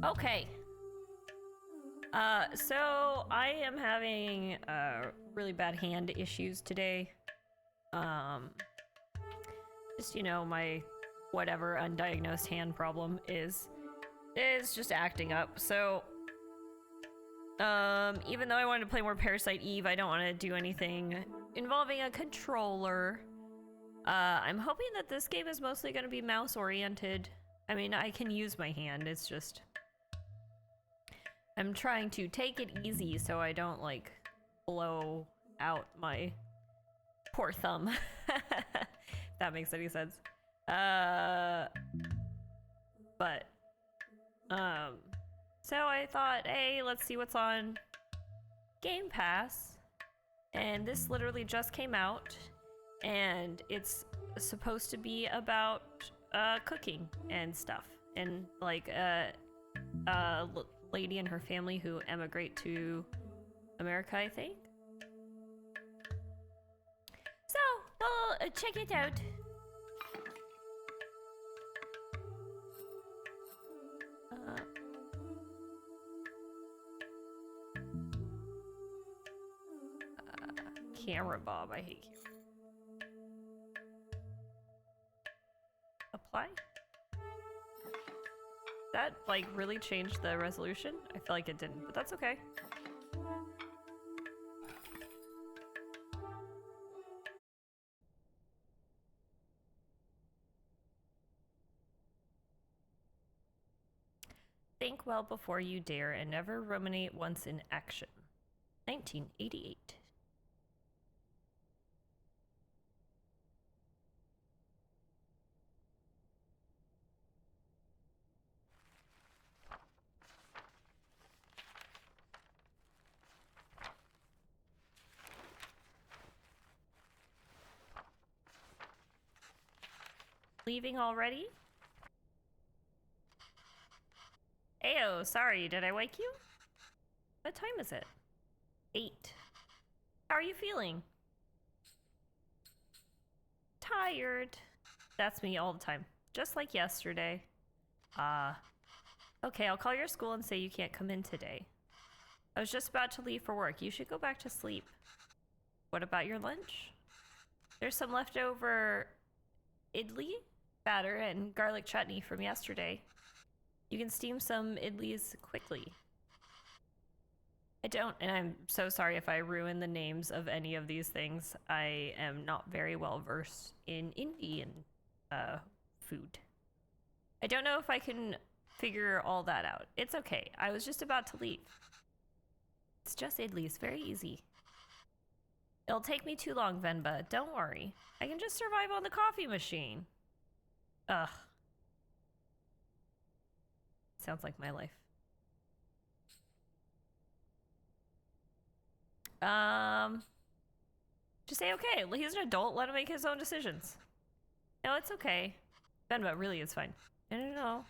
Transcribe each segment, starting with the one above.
Okay. So I am having really bad hand issues today. Um, just my whatever undiagnosed hand problem is just acting up. So even though I wanted to play more Parasite Eve, I don't want to do anything involving a controller. I'm hoping that this game is mostly going to be mouse oriented. I mean, I can use my hand. It's just I'm trying to take it easy so I don't like blow out my poor thumb. If that makes any sense. But so I thought, hey, let's see what's on Game Pass. And this literally just came out, and it's supposed to be about cooking and stuff, and like lady and her family who emigrate to America, I think. So, well, check it out. Camera Bob, I hate you. Apply? That, like, really changed the resolution? I feel like it didn't, but that's okay. Think well before you dare and never ruminate once in action. 1988. Leaving already? Ayo, sorry, did I wake you? What time is it? 8. How are you feeling? Tired. That's me all the time. Just like yesterday. Okay, I'll call your school and say you can't come in today. I was just about to leave for work. You should go back to sleep. What about your lunch? There's some leftover idli batter and garlic chutney from yesterday. You can steam some idlis quickly. I don't, and I'm so sorry if I ruin the names of any of these things. I am not very well versed in Indian food. I don't know if I can figure all that out. It's okay. I was just about to leave. It's just idlis, very easy. It'll take me too long, Venba. Don't worry. I can just survive on the coffee machine. Ugh. Sounds like my life. Just say okay. He's an adult. Let him make his own decisions. No, it's okay. Venba, really, it's fine. No.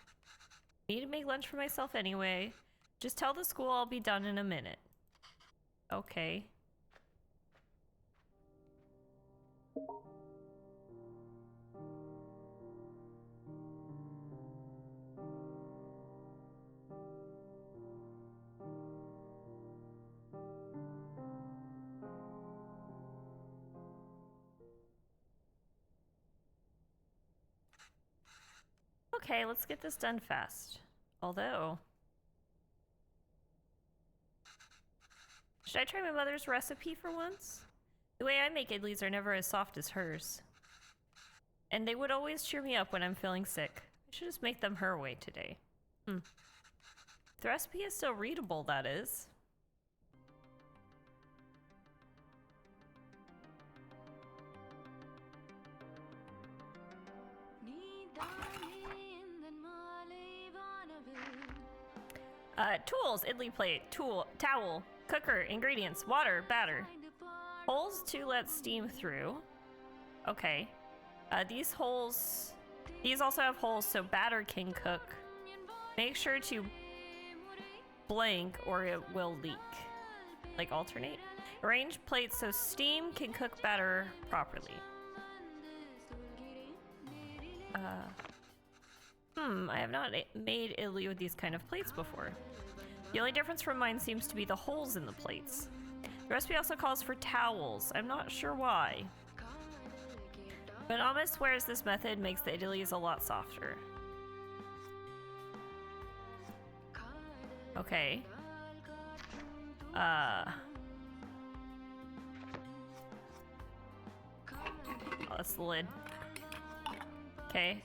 I need to make lunch for myself anyway. Just tell the school I'll be done in a minute. Okay. Okay, let's get this done fast. Although... should I try my mother's recipe for once? The way I make idlis are never as soft as hers. And they would always cheer me up when I'm feeling sick. I should just make them her way today. The recipe is still readable, that is. Tools, idli plate, towel, cooker, ingredients, water, batter. Holes to let steam through. Okay. These also have holes so batter can cook. Make sure to blank or it will leak. Like alternate. Arrange plates so steam can cook batter properly. I have not made idli with these kind of plates before. The only difference from mine seems to be the holes in the plates. The recipe also calls for towels. I'm not sure why. But Amma swears this method makes the idlis a lot softer. Okay. Oh, that's the lid. Okay.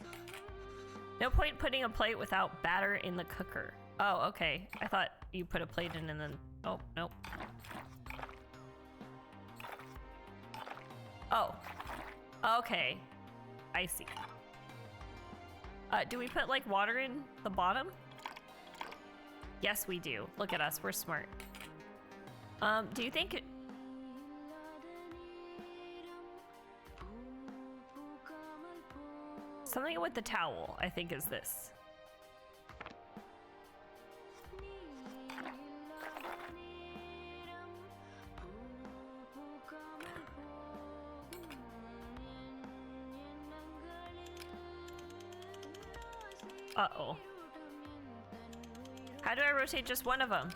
No point putting a plate without batter in the cooker. Oh, okay. I thought you put a plate in and then... Oh, nope. Oh. Okay. I see. Do we put, like, water in the bottom? Yes, we do. Look at us. We're smart. Do you think... Something with the towel, I think, is this. Uh-oh. How do I rotate just one of them?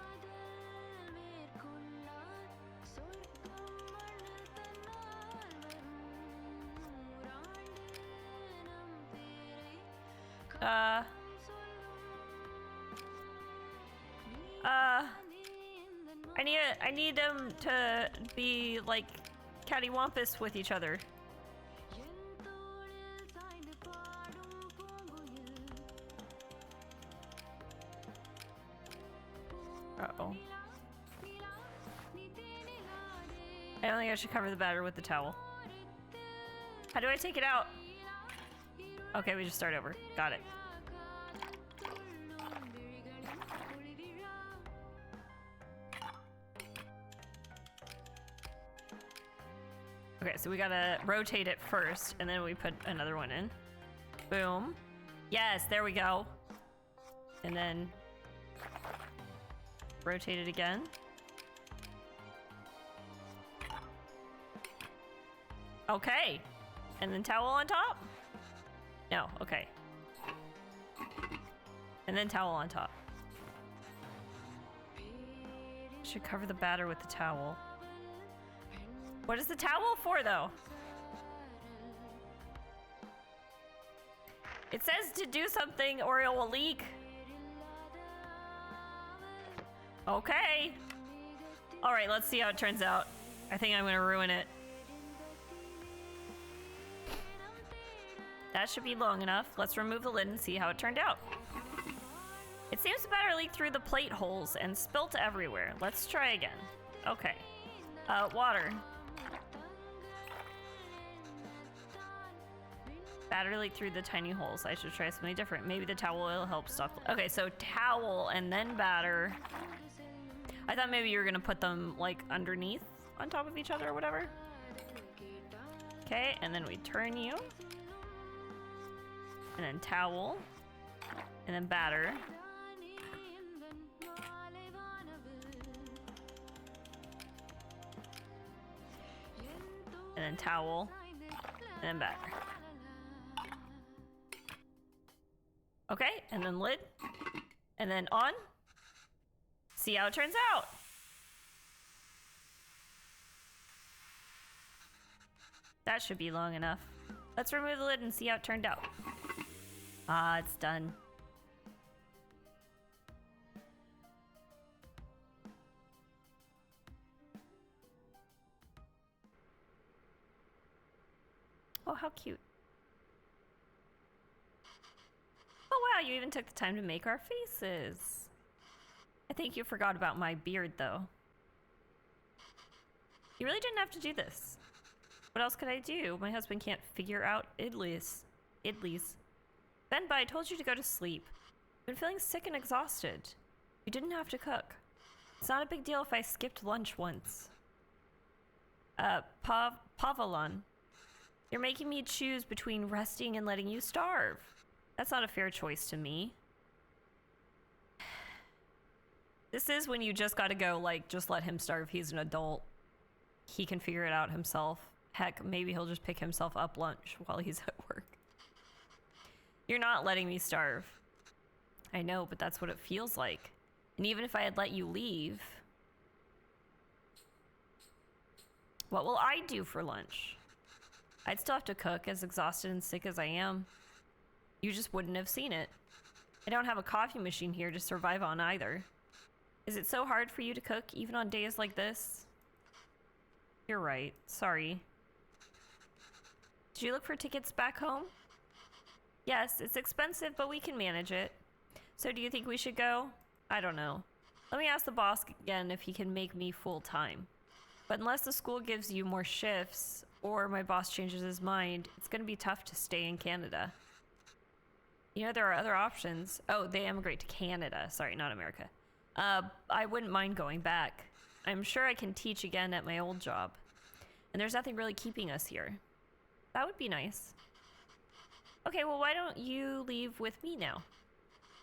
I need them to be like cattywampus with each other. Uh-oh. I don't think I should cover the batter with the towel. How do I take it out? Okay, we just start over. Got it. Okay, so we gotta rotate it first, and then we put another one in. Boom. Yes, there we go. And then rotate it again. Okay. And then towel on top? No, okay. And then towel on top. Should cover the batter with the towel. What is the towel for, though? It says to do something or it will leak. Okay. All right, let's see how it turns out. I think I'm gonna ruin it. That should be long enough. Let's remove the lid and see how it turned out. It seems the batter leaked through the plate holes and spilt everywhere. Let's try again. Okay. Water. Batter leaked through the tiny holes. I should try something different. Maybe the towel will help stop. Okay, so towel and then batter. I thought maybe you were gonna put them like underneath on top of each other or whatever. Okay, and then we turn you. And then towel. And then batter. And then towel. And then batter. Okay, and then lid. And then on. See how it turns out. That should be long enough. Let's remove the lid and see how it turned out. Ah, it's done. Oh, how cute. Oh wow, you even took the time to make our faces. I think you forgot about my beard, though. You really didn't have to do this. What else could I do? My husband can't figure out idlis. Venba, I told you to go to sleep. I've been feeling sick and exhausted. You didn't have to cook. It's not a big deal if I skipped lunch once. Pavalon. You're making me choose between resting and letting you starve. That's not a fair choice to me. This is when you just gotta go, like, just let him starve. He's an adult. He can figure it out himself. Heck, maybe he'll just pick himself up lunch while he's at work. You're not letting me starve. I know, but that's what it feels like. And even if I had let you leave, what will I do for lunch? I'd still have to cook, as exhausted and sick as I am. You just wouldn't have seen it. I don't have a coffee machine here to survive on either. Is it so hard for you to cook, even on days like this? You're right. Sorry. Did you look for tickets back home? Yes, it's expensive, but we can manage it. So do you think we should go? I don't know. Let me ask the boss again if he can make me full-time. But unless the school gives you more shifts, or my boss changes his mind, it's gonna be tough to stay in Canada. You know, there are other options. Oh, they emigrate to Canada. Sorry, not America. I wouldn't mind going back. I'm sure I can teach again at my old job. And there's nothing really keeping us here. That would be nice. Okay, well, why don't you leave with me now?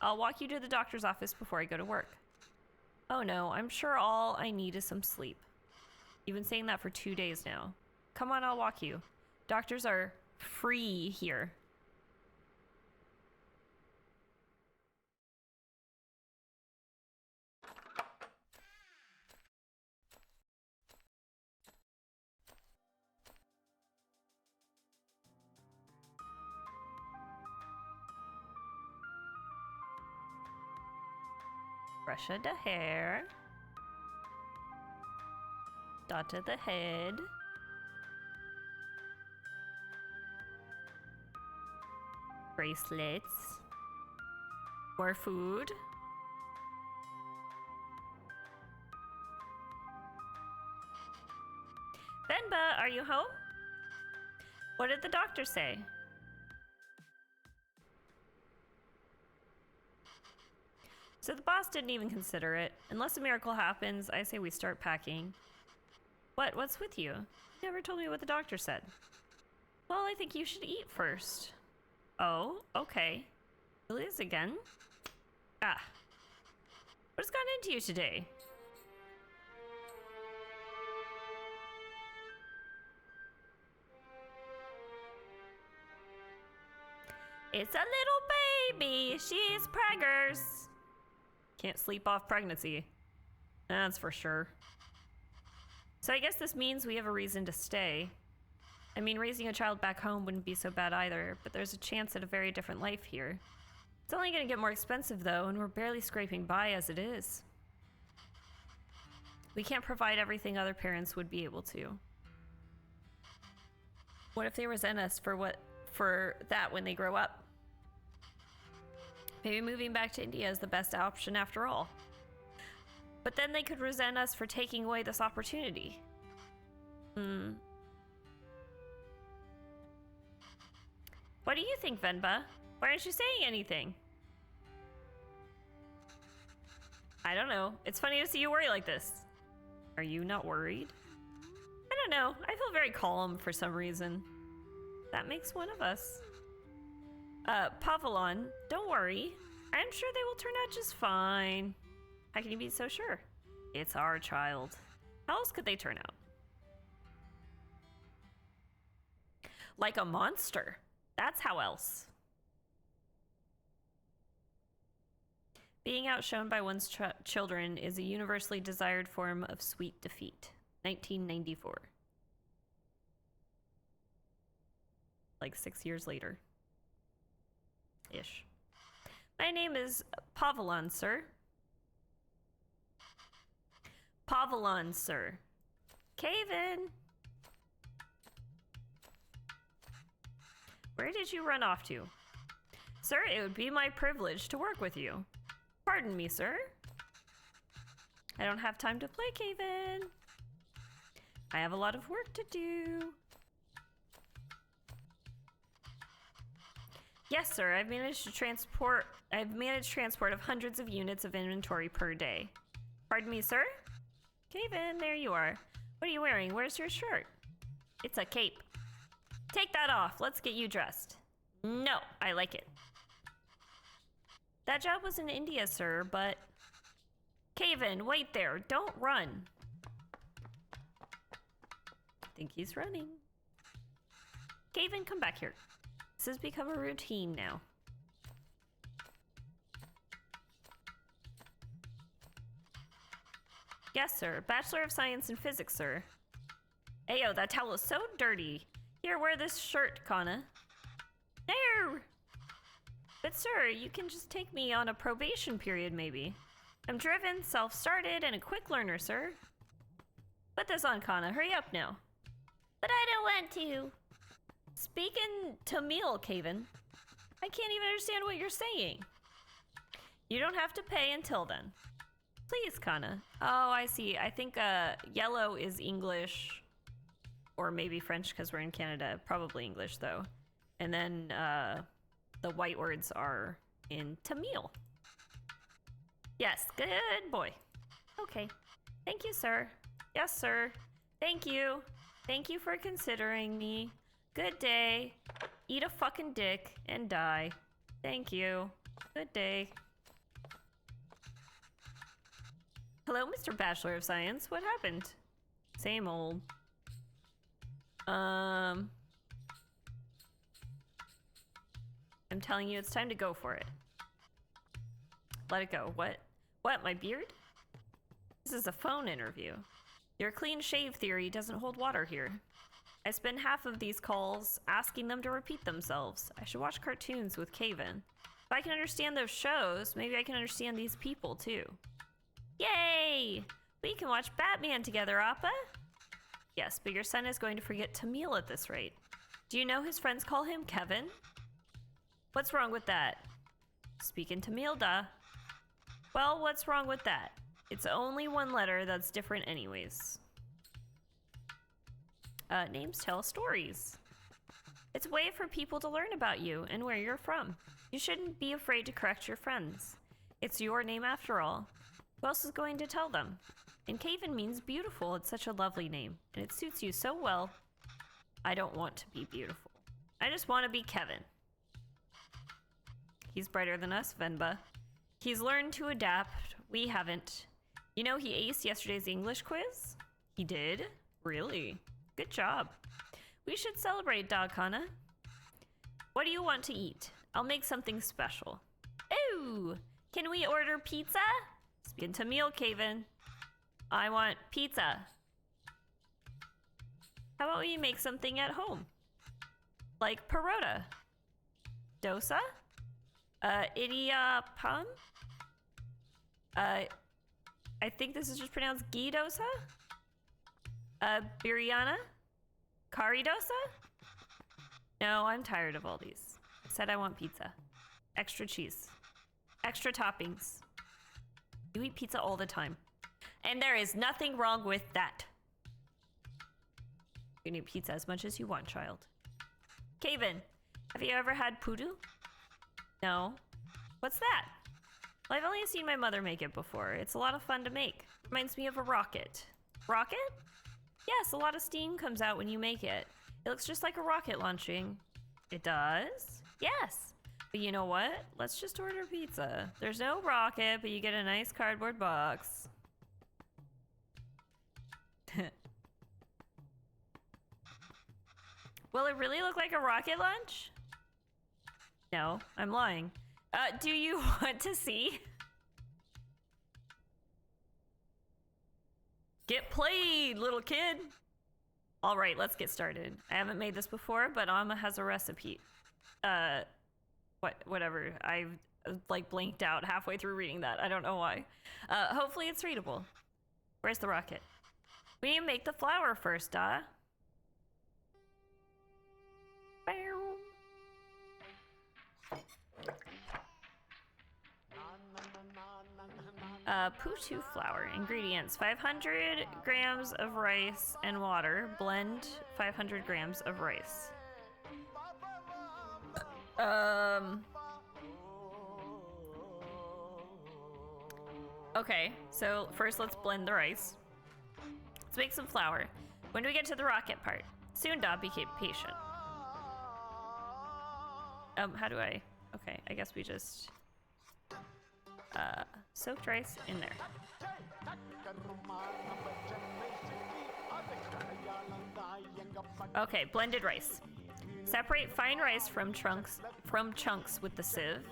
I'll walk you to the doctor's office before I go to work. Oh no, I'm sure all I need is some sleep. You've been saying that for 2 days now. Come on, I'll walk you. Doctors are free here. Brush of the hair. Dot of the head. Bracelets. More food. Venba, are you home? What did the doctor say? So the boss didn't even consider it. Unless a miracle happens, I say we start packing. What's with you? You never told me what the doctor said. Well, I think you should eat first. Oh, okay. Liz again? Ah. What's gotten into you today? It's a little baby. She's preggers. Can't sleep off pregnancy. That's for sure. So I guess this means we have a reason to stay. I mean, raising a child back home wouldn't be so bad either, but there's a chance at a very different life here. It's only gonna get more expensive though, and we're barely scraping by as it is. We can't provide everything other parents would be able to. What if they resent us for that when they grow up? Maybe moving back to India is the best option after all. But then they could resent us for taking away this opportunity. What do you think, Venba? Why aren't you saying anything? I don't know. It's funny to see you worry like this. Are you not worried? I don't know. I feel very calm for some reason. That makes one of us. Pavilon, don't worry. I'm sure they will turn out just fine. How can you be so sure? It's our child. How else could they turn out? Like a monster. That's how else. Being outshone by one's children is a universally desired form of sweet defeat. 1994. Like 6 years later. Ish. My name is Pavilon, sir. Pavilon, sir. Caven. Where did you run off to? Sir, it would be my privilege to work with you. Pardon me, sir. I don't have time to play, Caven. I have a lot of work to do. Yes, sir. I've managed transport of hundreds of units of inventory per day. Pardon me, sir? Caven, there you are. What are you wearing? Where's your shirt? It's a cape. Take that off. Let's get you dressed. No, I like it. That job was in India, sir, but... Caven, wait there. Don't run. I think he's running. Caven, come back here. This has become a routine now. Yes, sir. Bachelor of Science in Physics, sir. Ayo, that towel is so dirty. Here, wear this shirt, Kana. There! But sir, you can just take me on a probation period, maybe. I'm driven, self-started, and a quick learner, sir. Put this on, Kana. Hurry up now. But I don't want to. Speak in Tamil, Kaven. I can't even understand what you're saying. You don't have to pay until then. Please, Kana. Oh, I see. I think yellow is English, or maybe French because we're in Canada. Probably English, though. And then the white words are in Tamil. Yes, good boy. Okay. Thank you, sir. Yes, sir. Thank you. Thank you for considering me. Good day. Eat a fucking dick and die. Thank you. Good day. Hello, Mr. Bachelor of Science. What happened? Same old. I'm telling you, it's time to go for it. Let it go. What? What, my beard? This is a phone interview. Your clean shave theory doesn't hold water here. I spend half of these calls asking them to repeat themselves. I should watch cartoons with Kaven. If I can understand those shows, maybe I can understand these people too. Yay! We can watch Batman together, Appa. Yes, but your son is going to forget Tamil at this rate. Do you know his friends call him Kevin? What's wrong with that? Speak in Tamil, da. Well, what's wrong with that? It's only one letter that's different anyways. Names tell stories. It's a way for people to learn about you and where you're from. You shouldn't be afraid to correct your friends. It's your name after all. Who else is going to tell them? And Kaven means beautiful. It's such a lovely name, and it suits you so well. I don't want to be beautiful. I just want to be Kevin. He's brighter than us, Venba. He's learned to adapt. We haven't. You know he aced yesterday's English quiz? He did? Really? Good job. We should celebrate, Dogkana. What do you want to eat? I'll make something special. Ooh! Can we order pizza? Speak in Tamil, Kaven. I want pizza. How about we make something at home? Like parota. Dosa? Idiyappam? I think this is just pronounced ghee dosa? Biryana? Kari dosa? No, I'm tired of all these. I said I want pizza. Extra cheese. Extra toppings. You eat pizza all the time. And there is nothing wrong with that. You can eat pizza as much as you want, child. Kaven, have you ever had pudu? No. What's that? Well, I've only seen my mother make it before. It's a lot of fun to make. Reminds me of a rocket. Rocket? Yes, a lot of steam comes out when you make it. It looks just like a rocket launching. It does? Yes. But you know what? Let's just order pizza. There's no rocket, but you get a nice cardboard box. Will it really look like a rocket launch? No, I'm lying. Do you want to see? Get played, little kid. All right, let's get started. I haven't made this before, but Amma has a recipe. Whatever. I've like blanked out halfway through reading that. I don't know why. Hopefully it's readable. Where's the rocket? We need to make the flour first, Putu flour. Ingredients: 500 grams of rice and water. Blend 500 grams of rice. Okay, so first let's blend the rice. Let's make some flour. When do we get to the rocket part? Soon, Da. Be patient. How do I? Okay, I guess we just soaked rice in there. Okay, blended rice. Separate fine rice from chunks with the sieve.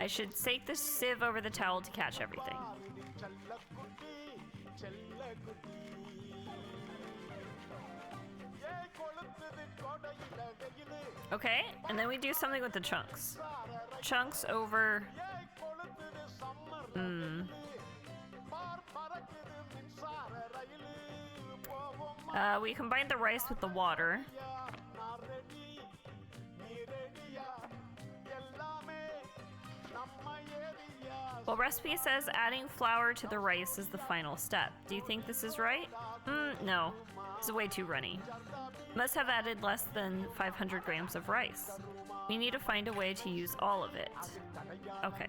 I should shake the sieve over the towel to catch everything. Okay, and then we do something with the chunks. Chunks over... we combine the rice with the water. Well, recipe says adding flour to the rice is the final step. Do you think this is right? No. This is way too runny. Must have added less than 500 grams of rice. We need to find a way to use all of it. Okay.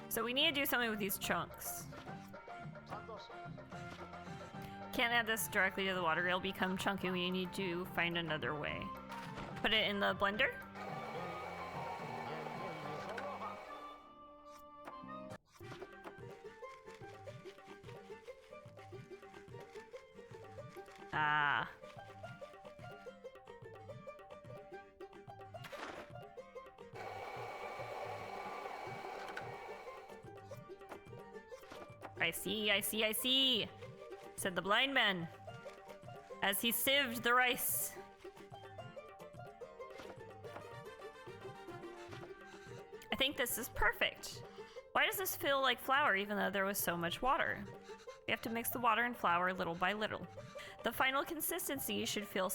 So we need to do something with these chunks. Can't add this directly to the water. It'll become chunky. We need to find another way. Put it in the blender. Ah. I see, said the blind man, as he sieved the rice. I think this is perfect. Why does this feel like flour even though there was so much water? We have to mix the water and flour little by little. The final consistency should feel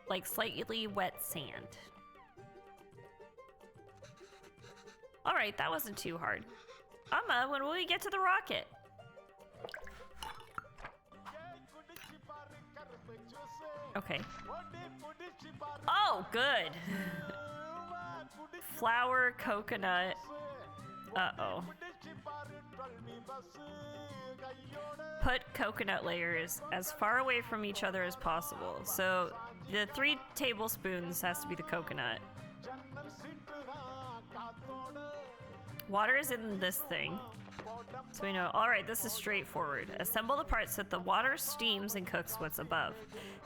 like slightly wet sand. All right, that wasn't too hard. Amma, when will we get to the rocket? Okay. Oh, good. Flour, coconut. Uh-oh. Put coconut layers as far away from each other as possible. So the 3 tablespoons has to be the coconut. Water is in this thing. So we know, all right, this is straightforward. Assemble the parts so that the water steams and cooks what's above.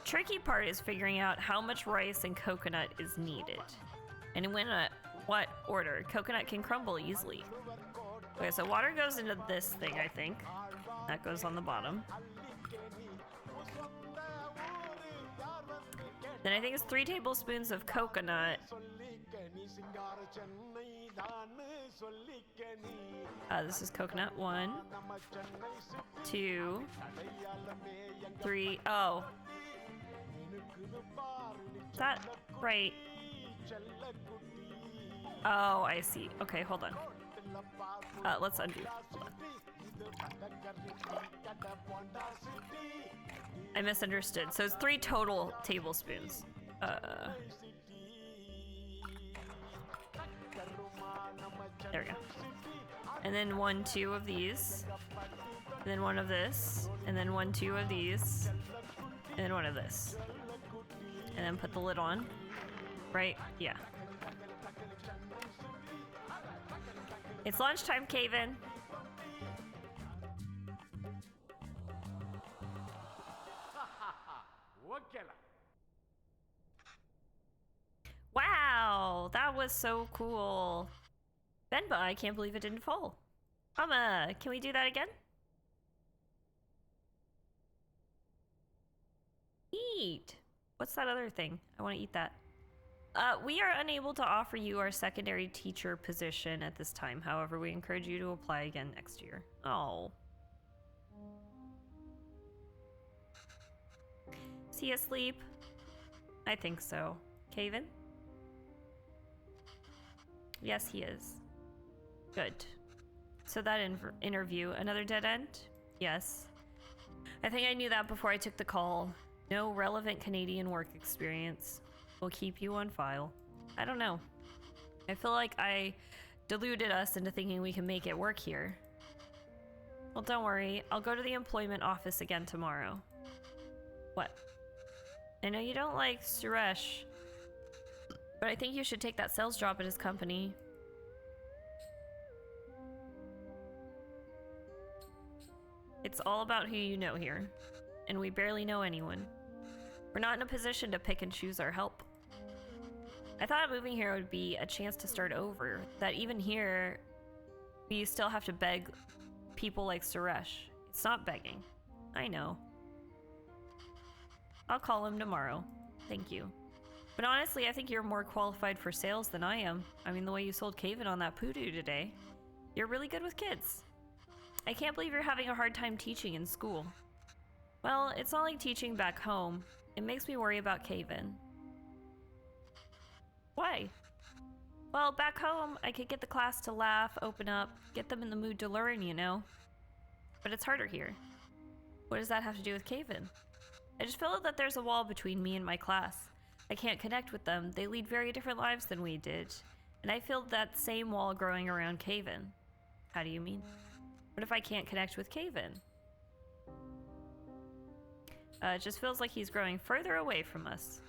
Tricky part is figuring out how much rice and coconut is needed. And in what order. Coconut can crumble easily. Okay, so water goes into this thing, I think. That goes on the bottom. Then I think it's 3 tablespoons of coconut. This is coconut. 1, 2, 3. Oh. Is that right? Oh, I see. Okay, hold on. Let's undo. Hold on. I misunderstood. So it's 3 total tablespoons. There we go. And then 1, 2 of these. And then 1 of this. And then 1, 2 of these. And then 1 of this. And then put the lid on. Right? Yeah. It's lunchtime, Caven. Wow, that was so cool. Venba, I can't believe it didn't fall. Mama, can we do that again? Eat. What's that other thing? I want to eat that. We are unable to offer you our secondary teacher position at this time. However, we encourage you to apply again next year. Oh. Is he asleep? I think so. Caven? Yes, he is. Good. So that interview, another dead end? Yes. I think I knew that before I took the call. No relevant Canadian work experience. We'll keep you on file. I don't know. I feel like I deluded us into thinking we can make it work here. Well, don't worry. I'll go to the employment office again tomorrow. What? I know you don't like Suresh. But I think you should take that sales job at his company. It's all about who you know here, and we barely know anyone. We're not in a position to pick and choose our help. I thought moving here would be a chance to start over, that even here, we still have to beg people like Suresh. It's not begging. I know. I'll call him tomorrow. Thank you. But honestly, I think you're more qualified for sales than I am. I mean, the way you sold Kaven on that poodoo today. You're really good with kids. I can't believe you're having a hard time teaching in school. Well, it's not like teaching back home. It makes me worry about Kaven. Why? Well, back home, I could get the class to laugh, open up, get them in the mood to learn, you know? But it's harder here. What does that have to do with Kaven? I just feel that there's a wall between me and my class. I can't connect with them. They lead very different lives than we did. And I feel that same wall growing around Kaven. How do you mean? What if I can't connect with Kaven? It just feels like he's growing further away from us.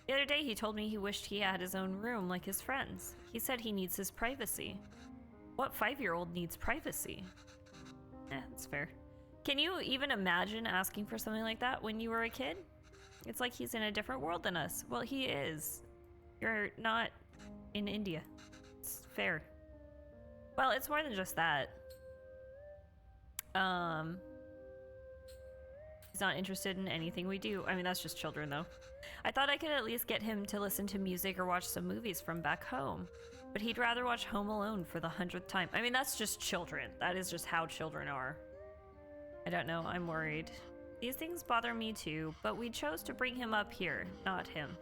The other day he told me he wished he had his own room like his friends. He said he needs his privacy. What 5-year-old needs privacy? That's fair. Can you even imagine asking for something like that when you were a kid? It's like he's in a different world than us. Well, he is. You're not in India. It's fair. Well, it's more than just that. He's not interested in anything we do. I mean, that's just children, though. I thought I could at least get him to listen to music or watch some movies from back home. But he'd rather watch Home Alone for the 100th time. I mean, that's just children. That is just how children are. I don't know. I'm worried. These things bother me too, but we chose to bring him up here, not him.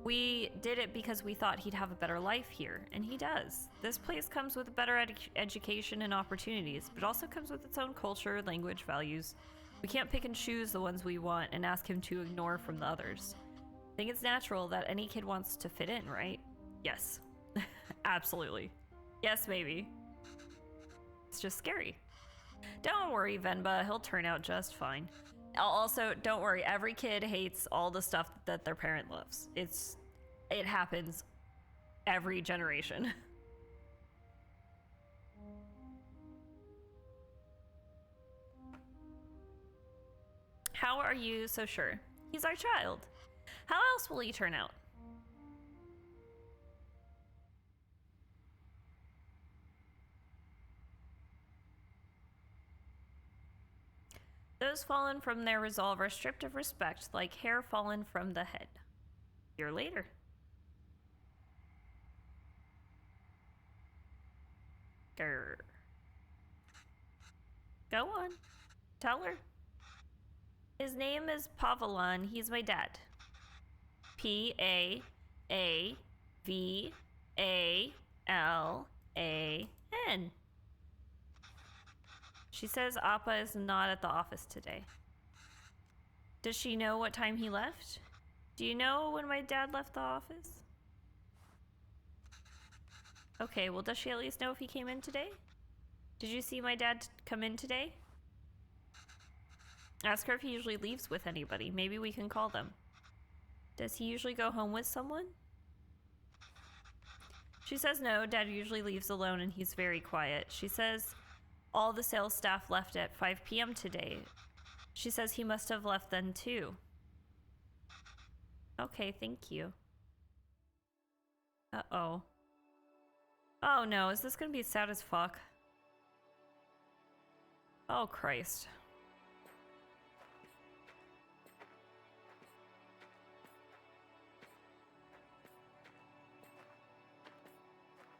We did it because we thought he'd have a better life here, and he does. This place comes with a better education and opportunities, but also comes with its own culture, language, values. We can't pick and choose the ones we want and ask him to ignore from the others. I think it's natural that any kid wants to fit in, right? Yes. Absolutely. Yes, maybe. It's just scary. Don't worry, Venba. He'll turn out just fine. Also, don't worry. Every kid hates all the stuff that their parent loves. It happens every generation. How are you so sure? He's our child. How else will he turn out? Those fallen from their resolve are stripped of respect, like hair fallen from the head. A year later. Grr. Go on. Tell her. His name is Pavelan. He's my dad. P-A-A-V-A-L-A-N. She says Appa is not at the office today. Does she know what time he left? Do you know when my dad left the office? Okay, well, does she at least know if he came in today? Did you see my dad come in today? Ask her if he usually leaves with anybody. Maybe we can call them. Does he usually go home with someone? She says no, Dad usually leaves alone and he's very quiet. She says all the sales staff left at 5 p.m. today. She says he must have left then too. Okay, thank you. Uh-oh. Oh no, is this gonna be sad as fuck? Oh Christ.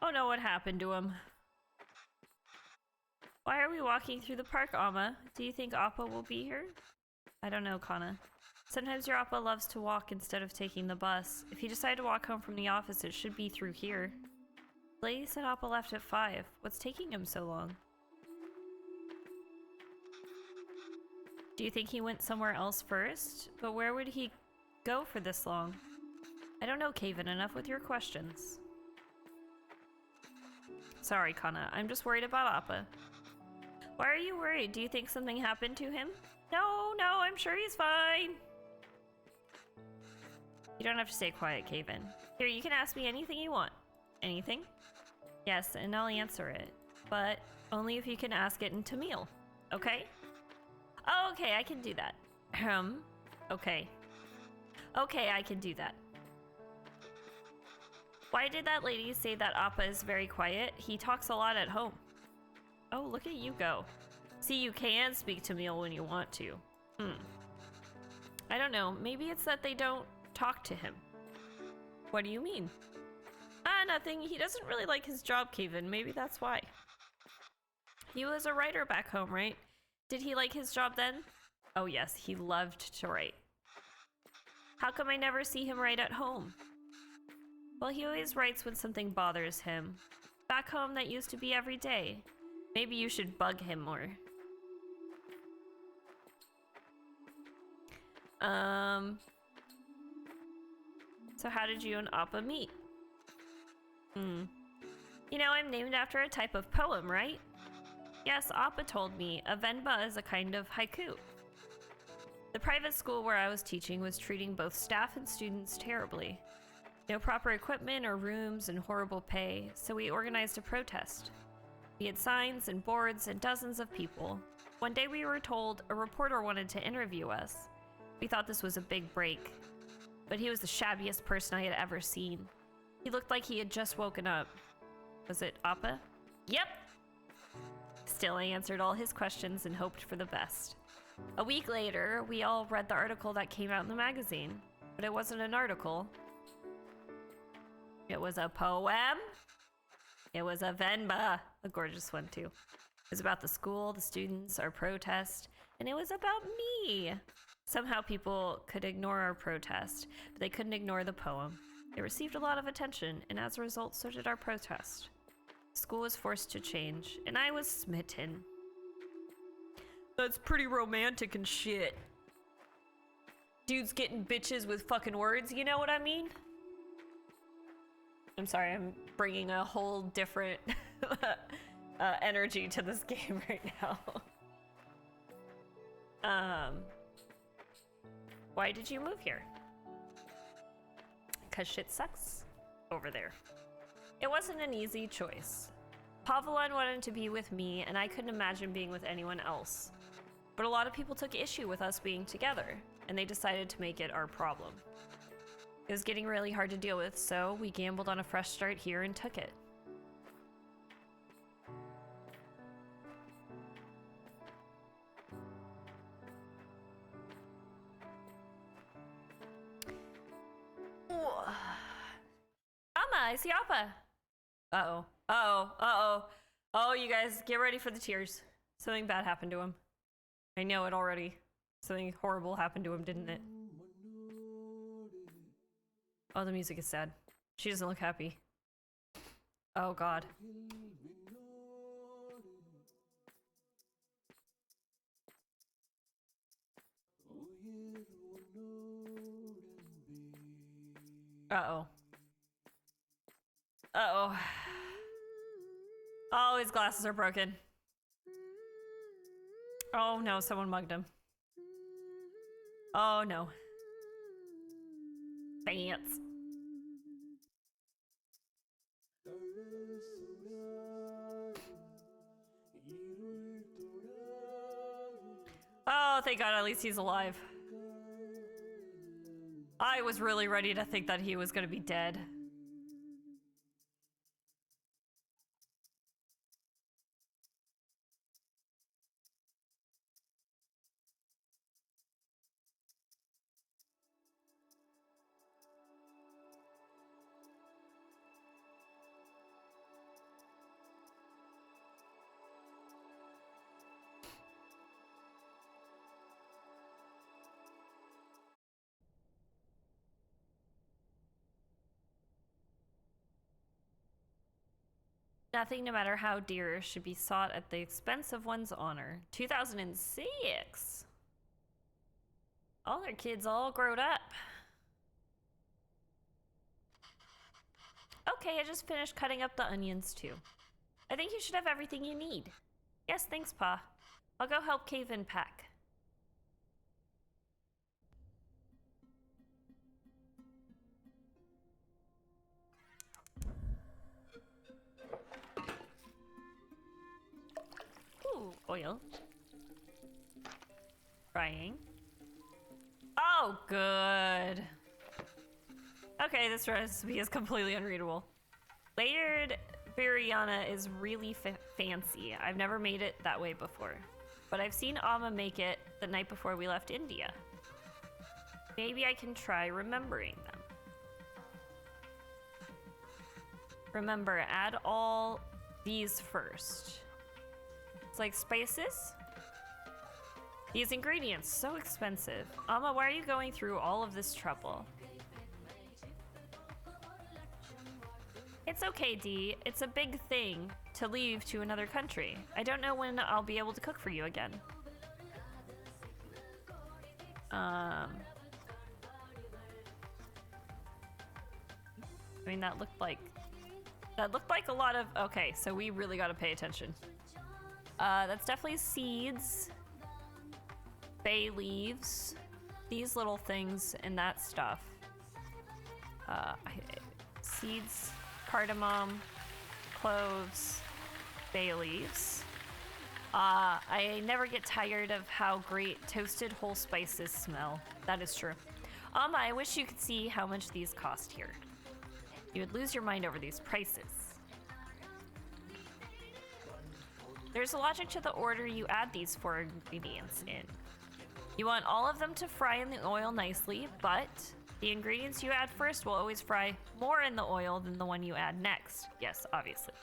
Oh no, what happened to him? Why are we walking through the park, Amma? Do you think Appa will be here? I don't know, Kana. Sometimes your Appa loves to walk instead of taking the bus. If you decide to walk home from the office, it should be through here. The lady said Appa left at 5. What's taking him so long? Do you think he went somewhere else first? But where would he go for this long? I don't know, Kaven, enough with your questions. Sorry, Kana. I'm just worried about Appa. Why are you worried? Do you think something happened to him? No, I'm sure he's fine. You don't have to stay quiet, Kaven. Here, you can ask me anything you want. Anything? Yes, and I'll answer it. But only if you can ask it in Tamil. Okay? Oh, okay, I can do that. Okay. Okay, I can do that. Why did that lady say that Appa is very quiet? He talks a lot at home. Oh, look at you go. See, you can speak Tamil when you want to. I don't know. Maybe it's that they don't talk to him. What do you mean? Ah, nothing. He doesn't really like his job, Kevin. Maybe that's why. He was a writer back home, right? Did he like his job then? Oh yes, he loved to write. How come I never see him write at home? Well, he always writes when something bothers him. Back home, that used to be every day. Maybe you should bug him more. So how did you and Appa meet? You know, I'm named after a type of poem, right? Yes, Appa told me. A Venba is a kind of haiku. The private school where I was teaching was treating both staff and students terribly. No proper equipment or rooms and horrible pay, so we organized a protest. We had signs and boards and dozens of people. One day we were told a reporter wanted to interview us. We thought this was a big break, but he was the shabbiest person I had ever seen. He looked like he had just woken up. Was it Appa? Yep! Still, I answered all his questions and hoped for the best. A week later, we all read the article that came out in the magazine, but it wasn't an article. It was a poem. It was a Venba, a gorgeous one too. It was about the school, the students, our protest, and it was about me. Somehow people could ignore our protest, but they couldn't ignore the poem. It received a lot of attention, and as a result, so did our protest. The school was forced to change, and I was smitten. That's pretty romantic and shit. Dudes getting bitches with fucking words, you know what I mean? I'm sorry, I'm bringing a whole different energy to this game right now. Why did you move here? 'Cause shit sucks over there. It wasn't an easy choice. Pavlon wanted to be with me, and I couldn't imagine being with anyone else. But a lot of people took issue with us being together, and they decided to make it our problem. It was getting really hard to deal with, so we gambled on a fresh start here and took it. Amma, I see Appa. Uh-oh. Uh-oh. Uh-oh. Oh, you guys, get ready for the tears. Something bad happened to him. I know it already. Something horrible happened to him, didn't it? Oh, the music is sad. She doesn't look happy. Oh, God. Uh-oh. Uh-oh. Oh, his glasses are broken. Oh, no, someone mugged him. Oh, no. Pants. Oh, thank God, at least he's alive. I was really ready to think that he was gonna be dead. Nothing, no matter how dear, should be sought at the expense of one's honor. 2006. All their kids all grown up. Okay, I just finished cutting up the onions too. I think you should have everything you need. Yes, thanks, Pa. I'll go help Kevin pack. Oil. Frying. Oh, good. Okay, this recipe is completely unreadable. Layered biryani is really fancy. I've never made it that way before. But I've seen Amma make it the night before we left India. Maybe I can try remembering them. Remember, add all these first. It's like spices. These ingredients, so expensive. Amma, why are you going through all of this trouble? It's okay, Dee. It's a big thing to leave to another country. I don't know when I'll be able to cook for you again. I mean, that looked like a lot of, okay, so we really gotta pay attention. That's definitely seeds, bay leaves, these little things, and that stuff. Seeds, cardamom, cloves, bay leaves. I never get tired of how great toasted whole spices smell. That is true. I wish you could see how much these cost here. You would lose your mind over these prices. There's a logic to the order you add these 4 ingredients in. You want all of them to fry in the oil nicely, but the ingredients you add first will always fry more in the oil than the one you add next. Yes, obviously.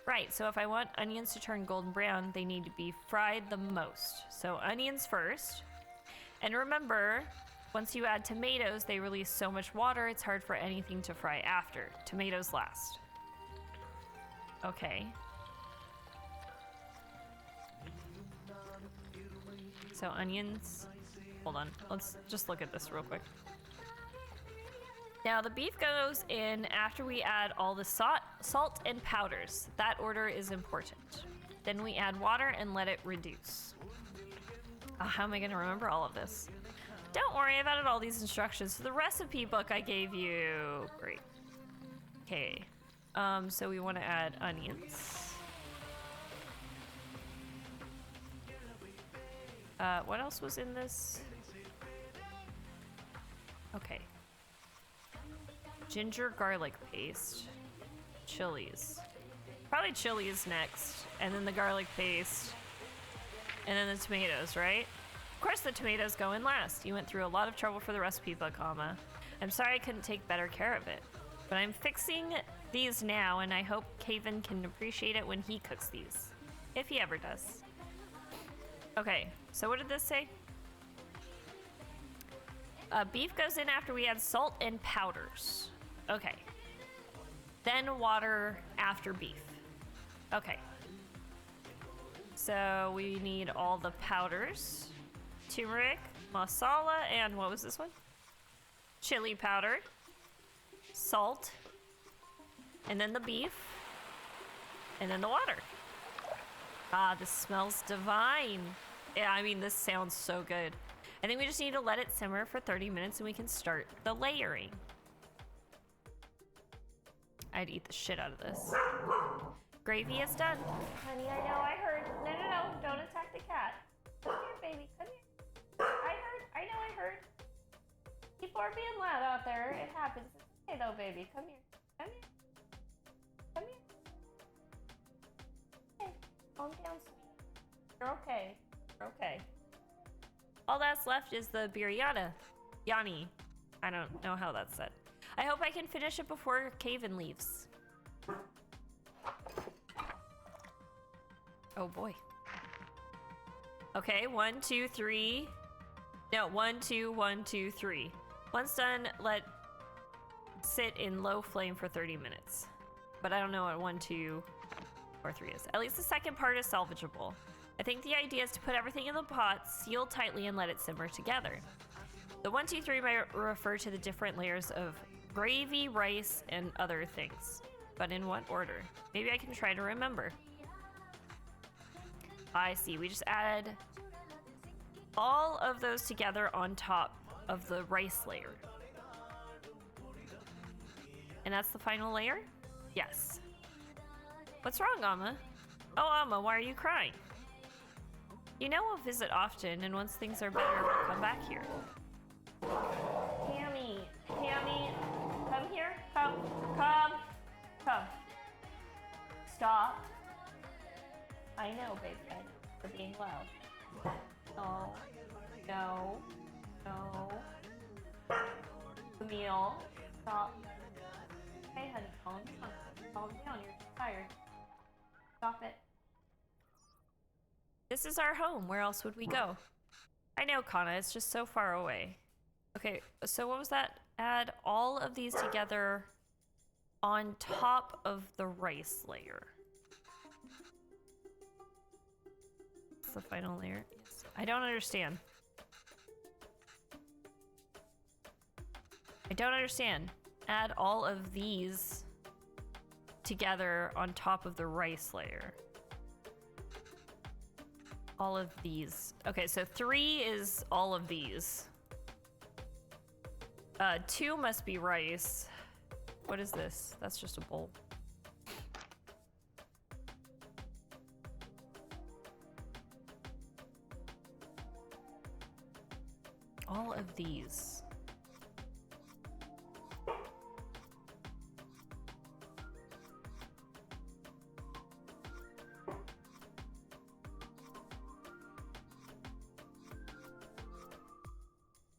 Right, so if I want onions to turn golden brown, they need to be fried the most. So onions first. And remember, once you add tomatoes, they release so much water, it's hard for anything to fry after. Tomatoes last. Okay. So onions, hold on, let's just look at this real quick. Now the beef goes in after we add all the salt and powders. That order is important. Then we add water and let it reduce. How am I gonna remember all of this? Don't worry, I've added all these instructions to the recipe book I gave you. Great. Okay, so we wanna add onions. What else was in this? Okay. Ginger garlic paste. Chilies. Probably chilies next. And then the garlic paste. And then the tomatoes, right? Of course the tomatoes go in last. You went through a lot of trouble for the recipe book, Amma. I'm sorry I couldn't take better care of it. But I'm fixing these now, and I hope Kaven can appreciate it when he cooks these. If he ever does. Okay, so what did this say? Beef goes in after we add salt and powders. Okay. Then water after beef. Okay. So we need all the powders. Turmeric, masala, and what was this one? Chili powder. Salt. And then the beef. And then the water. Ah, this smells divine. Yeah, I mean, this sounds so good. I think we just need to let it simmer for 30 minutes and we can start the layering. I'd eat the shit out of this. Gravy is done. Honey, I know, I heard. No, don't attack the cat. Come here, baby, come here. I know I heard. People are being loud out there. It happens. It's okay though, baby. Come here. Come here. Come here. Okay, calm down, sweetie. You're okay. You're okay. All that's left is the biryani. Yanni. I don't know how that's said. I hope I can finish it before Kaven leaves. Oh boy. Okay, 1, 2, 3. No, 1, 2, 1, 2, 3. Once done, let sit in low flame for 30 minutes. But I don't know what 1, 2, or 3 is. At least the second part is salvageable. I think the idea is to put everything in the pot, seal tightly, and let it simmer together. The 1, 2, 3 might refer to the different layers of gravy, rice, and other things. But in what order? Maybe I can try to remember. I see, we just add all of those together on top of the rice layer. And that's the final layer? Yes. What's wrong, Amma? Oh, Amma, why are you crying? You know we'll visit often, and once things are better, we'll come back here. Tammy, come here, come. Stop. I know, baby, I know. We're being loud. No. Camille, stop. Hey, honey, calm down. You're tired. Stop it. This is our home. Where else would we go? I know, Kana. It's just so far away. Okay, so what was that? Add all of these together on top of the rice layer. It's the final layer. Yes. I don't understand. Add all of these together on top of the rice layer. All of these. Okay, so 3 is all of these. 2 must be rice. What is this? That's just a bowl. All of these.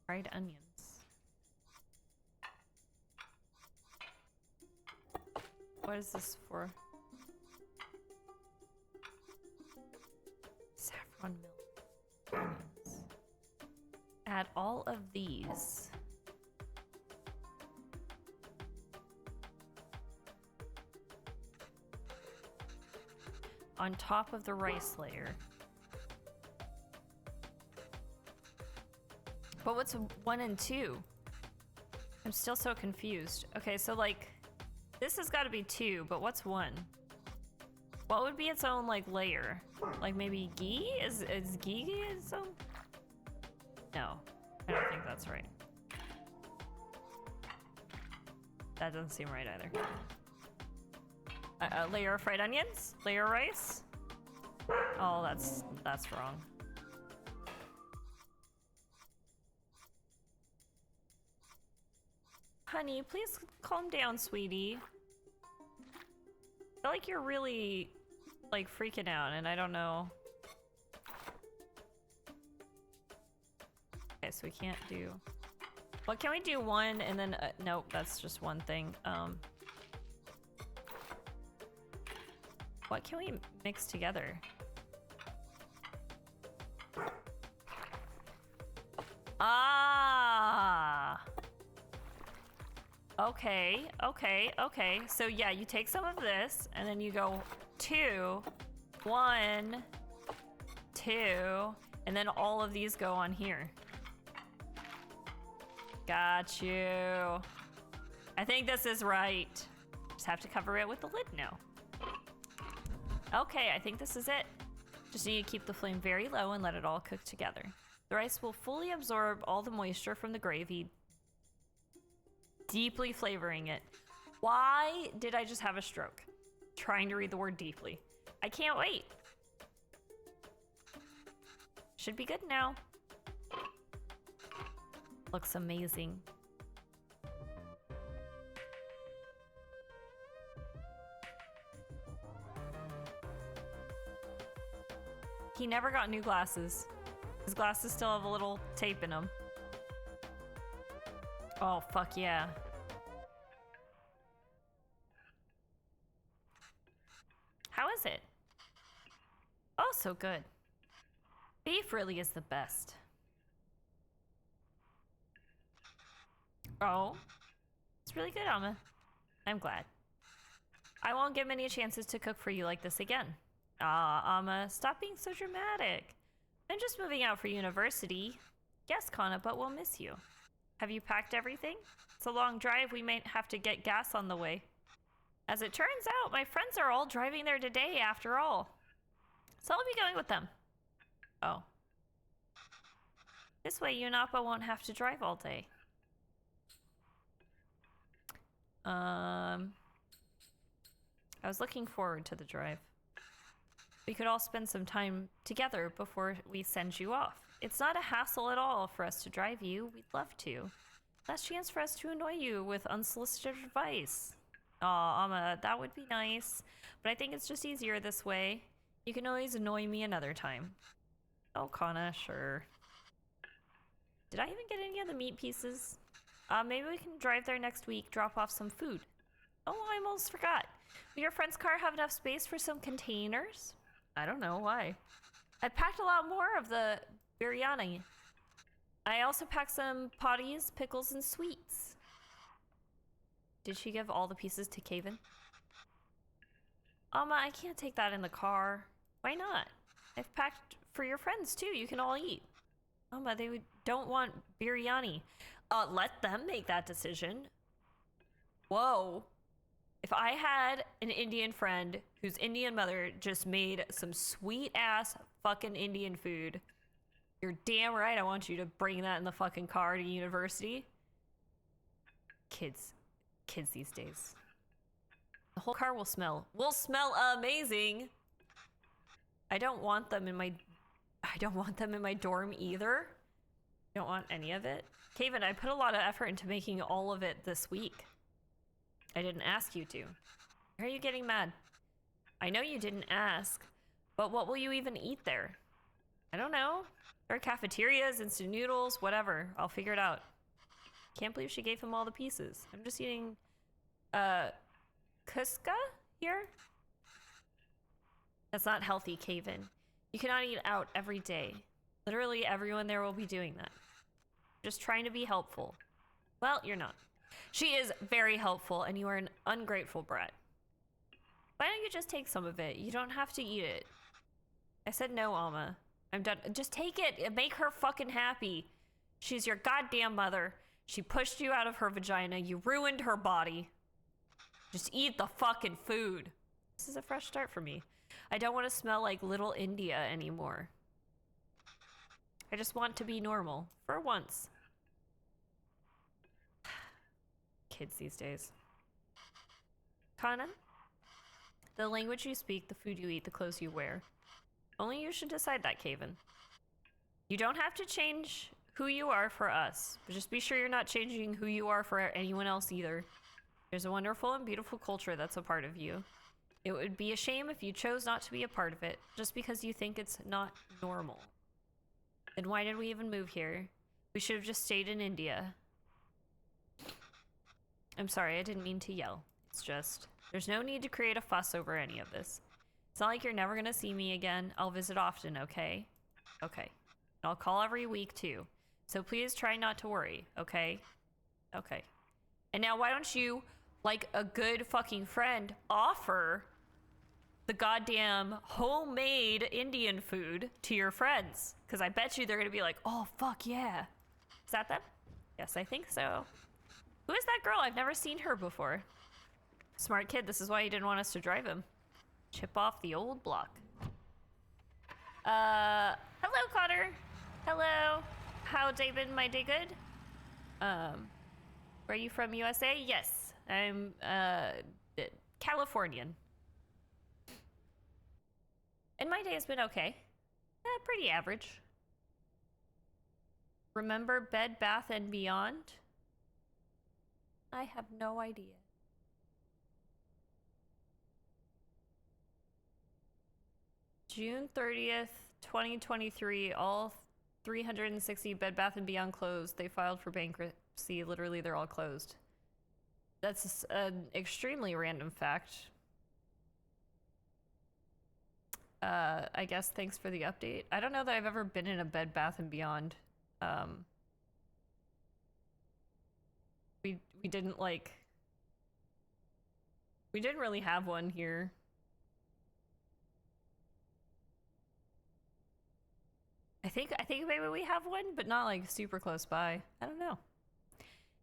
Fried onions. What is this for? Saffron milk. Onions. Add all of these. On top of the rice layer. But what's 1 and 2? I'm still so confused. Okay, so like, this has got to be 2, but what's 1? What would be its own like layer? Like maybe ghee? Is ghee its own? No, I don't think that's right. That doesn't seem right either. A layer of fried onions? Layer of rice? Oh, that's wrong. Honey, please calm down, sweetie. I feel like you're really, like, freaking out, and I don't know. Okay, so we can't do... Well, can we do 1 and then... nope, that's just one thing. What can we mix together? Ah! Okay. So yeah, you take some of this, and then you go 2, 1, 2, and then all of these go on here. Got you. I think this is right. Just have to cover it with the lid now. Okay, I think this is it. Just need to keep the flame very low and let it all cook together. The rice will fully absorb all the moisture from the gravy, deeply flavoring it. Why did I just have a stroke? Trying to read the word deeply. I can't wait. Should be good now. Looks amazing. He never got new glasses. His glasses still have a little tape in them. Oh, fuck yeah. How is it? Oh, so good. Beef really is the best. Oh, it's really good, Amma. I'm glad. I won't get many chances to cook for you like this again. Ah, Amma, stop being so dramatic. I'm just moving out for university. Yes, Kana, but we'll miss you. Have you packed everything? It's a long drive. We might have to get gas on the way. As it turns out, my friends are all driving there today after all. So I'll be going with them. Oh. This way, you and Appa won't have to drive all day. I was looking forward to the drive. We could all spend some time together before we send you off. It's not a hassle at all for us to drive you. We'd love to. Last chance for us to annoy you with unsolicited advice. Aw, Amma, that would be nice. But I think it's just easier this way. You can always annoy me another time. Oh, Kana, sure. Did I even get any of the meat pieces? Maybe we can drive there next week, drop off some food. Oh, I almost forgot. Will your friend's car have enough space for some containers? I don't know, why? I packed a lot more of the biryani. I also packed some potties, pickles, and sweets. Did she give all the pieces to Kaven? Amma, I can't take that in the car. Why not? I've packed for your friends too. You can all eat. Amma, they don't want biryani. Let them make that decision. Whoa. If I had an Indian friend whose Indian mother just made some sweet ass fucking Indian food, you're damn right I want you to bring that in the fucking car to university. Kids these days. The whole car will smell amazing. I don't want them in my dorm either. I don't want any of it. Kaven, I put a lot of effort into making all of it this week. I didn't ask you to. Why are you getting mad? I know you didn't ask, but what will you even eat there? I don't know. There are cafeterias, instant noodles, whatever. I'll figure it out. Can't believe she gave him all the pieces. I'm just eating, Kuska here? That's not healthy, Kaven. You cannot eat out every day. Literally everyone there will be doing that. Just trying to be helpful. Well, you're not. She is very helpful, and you are an ungrateful brat. Why don't you just take some of it? You don't have to eat it. I said no, Alma. I'm done. Just take it and make her fucking happy. She's your goddamn mother. She pushed you out of her vagina. You ruined her body. Just eat the fucking food. This is a fresh start for me. I don't want to smell like little India anymore. I just want to be normal. For once. Kids these days. Kana? The language you speak, the food you eat, the clothes you wear. Only you should decide that, Kaven. You don't have to change who you are for us, but just be sure you're not changing who you are for anyone else either. There's a wonderful and beautiful culture that's a part of you. It would be a shame if you chose not to be a part of it, just because you think it's not normal. Then why did we even move here? We should have just stayed in India. I'm sorry, I didn't mean to yell. It's just, there's no need to create a fuss over any of this. It's not like you're never gonna see me again. I'll visit often, okay? Okay. I'll call every week too. So please try not to worry, okay? Okay. And now why don't you, like a good fucking friend, offer the goddamn homemade Indian food to your friends? Because I bet you they're gonna be like, oh, fuck yeah. Is that them? Yes, I think so. Who is that girl? I've never seen her before. Smart kid, this is why you didn't want us to drive him. Chip off the old block. Hello, Connor. Hello. How day been? My day good? Where are you from, USA? Yes, I'm, Californian. And my day has been okay. Pretty average. Remember Bed Bath & Beyond? I have no idea. June 30th, 2023, all 360 Bed Bath & Beyond closed. They filed for bankruptcy. Literally, they're all closed. That's an extremely random fact. I guess thanks for the update. I don't know that I've ever been in a Bed Bath & Beyond. We didn't we didn't really have one here. I think maybe we have one, but not like super close by. I don't know.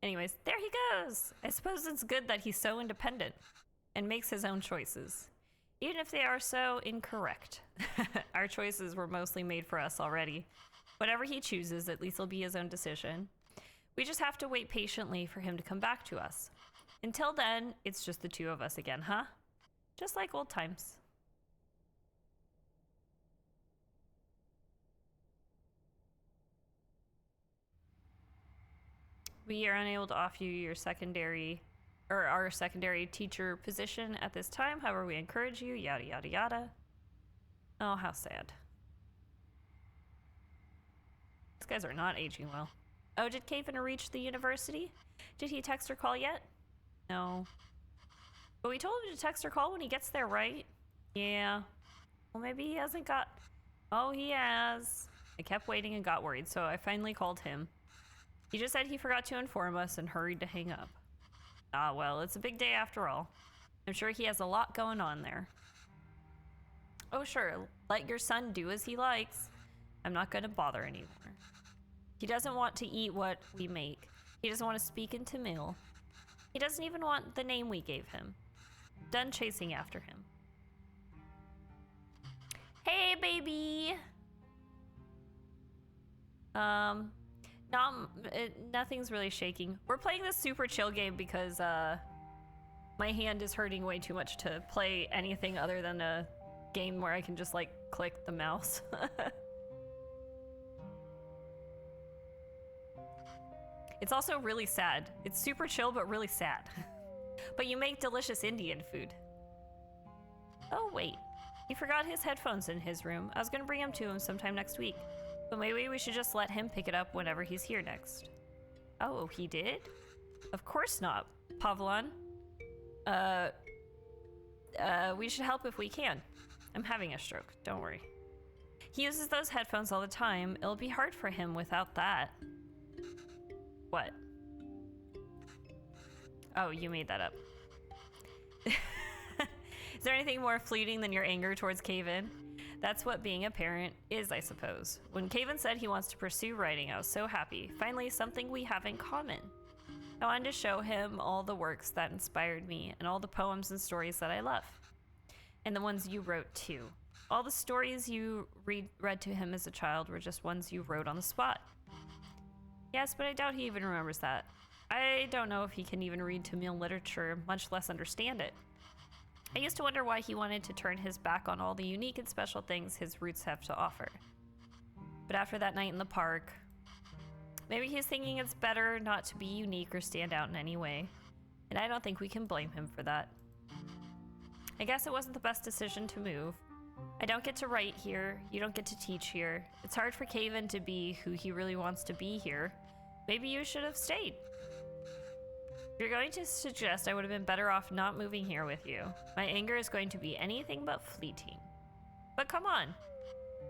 Anyways, there he goes. I suppose it's good that he's so independent and makes his own choices, even if they are so incorrect. Our choices were mostly made for us already. Whatever he chooses, at least it'll be his own decision. We just have to wait patiently for him to come back to us. Until then, it's just the two of us again, huh? Just like old times. We are unable to offer you your secondary or our secondary teacher position at this time. However, we encourage you, yada yada yada. Oh, how sad. These guys are not aging well. Oh, did Kaven reach the university? Did he text or call yet? No. But we told him to text or call when he gets there, right? Yeah. Well, maybe he hasn't got... Oh, he has. I kept waiting and got worried, so I finally called him. He just said he forgot to inform us and hurried to hang up. Ah, well, it's a big day after all. I'm sure he has a lot going on there. Oh, sure. Let your son do as he likes. I'm not going to bother anymore. He doesn't want to eat what we make. He doesn't want to speak into Mill. He doesn't even want the name we gave him. Done chasing after him. Hey, baby! Nothing's really shaking. We're playing this super chill game because, my hand is hurting way too much to play anything other than a game where I can just, like, click the mouse. It's also really sad. It's super chill, but really sad. But you make delicious Indian food. Oh, wait. He forgot his headphones in his room. I was gonna bring them to him sometime next week. But maybe we should just let him pick it up whenever he's here next. Oh, he did? Of course not, Pavlon. We should help if we can. I'm having a stroke, don't worry. He uses those headphones all the time. It'll be hard for him without that. What? Oh, you made that up. Is there anything more fleeting than your anger towards Kaven? That's what being a parent is, I suppose. When Kaven said he wants to pursue writing, I was so happy. Finally, something we have in common. I wanted to show him all the works that inspired me and all the poems and stories that I love. And the ones you wrote too. All the stories you read to him as a child were just ones you wrote on the spot. Yes, but I doubt he even remembers that. I don't know if he can even read Tamil literature, much less understand it. I used to wonder why he wanted to turn his back on all the unique and special things his roots have to offer. But after that night in the park, maybe he's thinking it's better not to be unique or stand out in any way. And I don't think we can blame him for that. I guess it wasn't the best decision to move. I don't get to write here, you don't get to teach here. It's hard for Kaven to be who he really wants to be here. Maybe you should have stayed. If you're going to suggest I would have been better off not moving here with you, my anger is going to be anything but fleeting. But come on,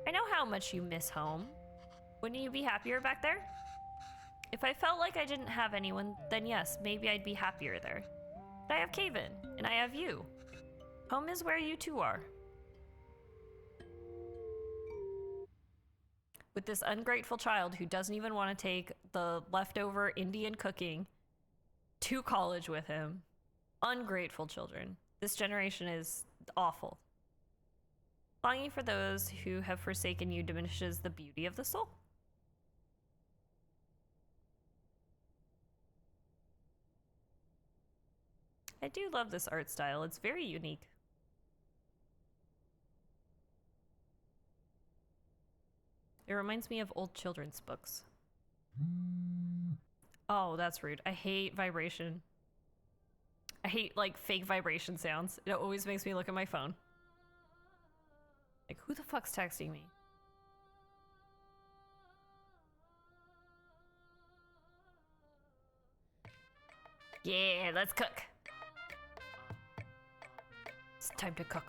I know how much you miss home. Wouldn't you be happier back there? If I felt like I didn't have anyone, then yes, maybe I'd be happier there. But I have Kaven, and I have you. Home is where you two are. With this ungrateful child who doesn't even want to take the leftover Indian cooking to college with him. Ungrateful children. This generation is awful. Longing for those who have forsaken you diminishes the beauty of the soul. I do love this art style. It's very unique. It reminds me of old children's books. Oh, that's rude. I hate vibration. I hate, like, fake vibration sounds. It always makes me look at my phone. Like, who the fuck's texting me? Yeah, let's cook. It's time to cook.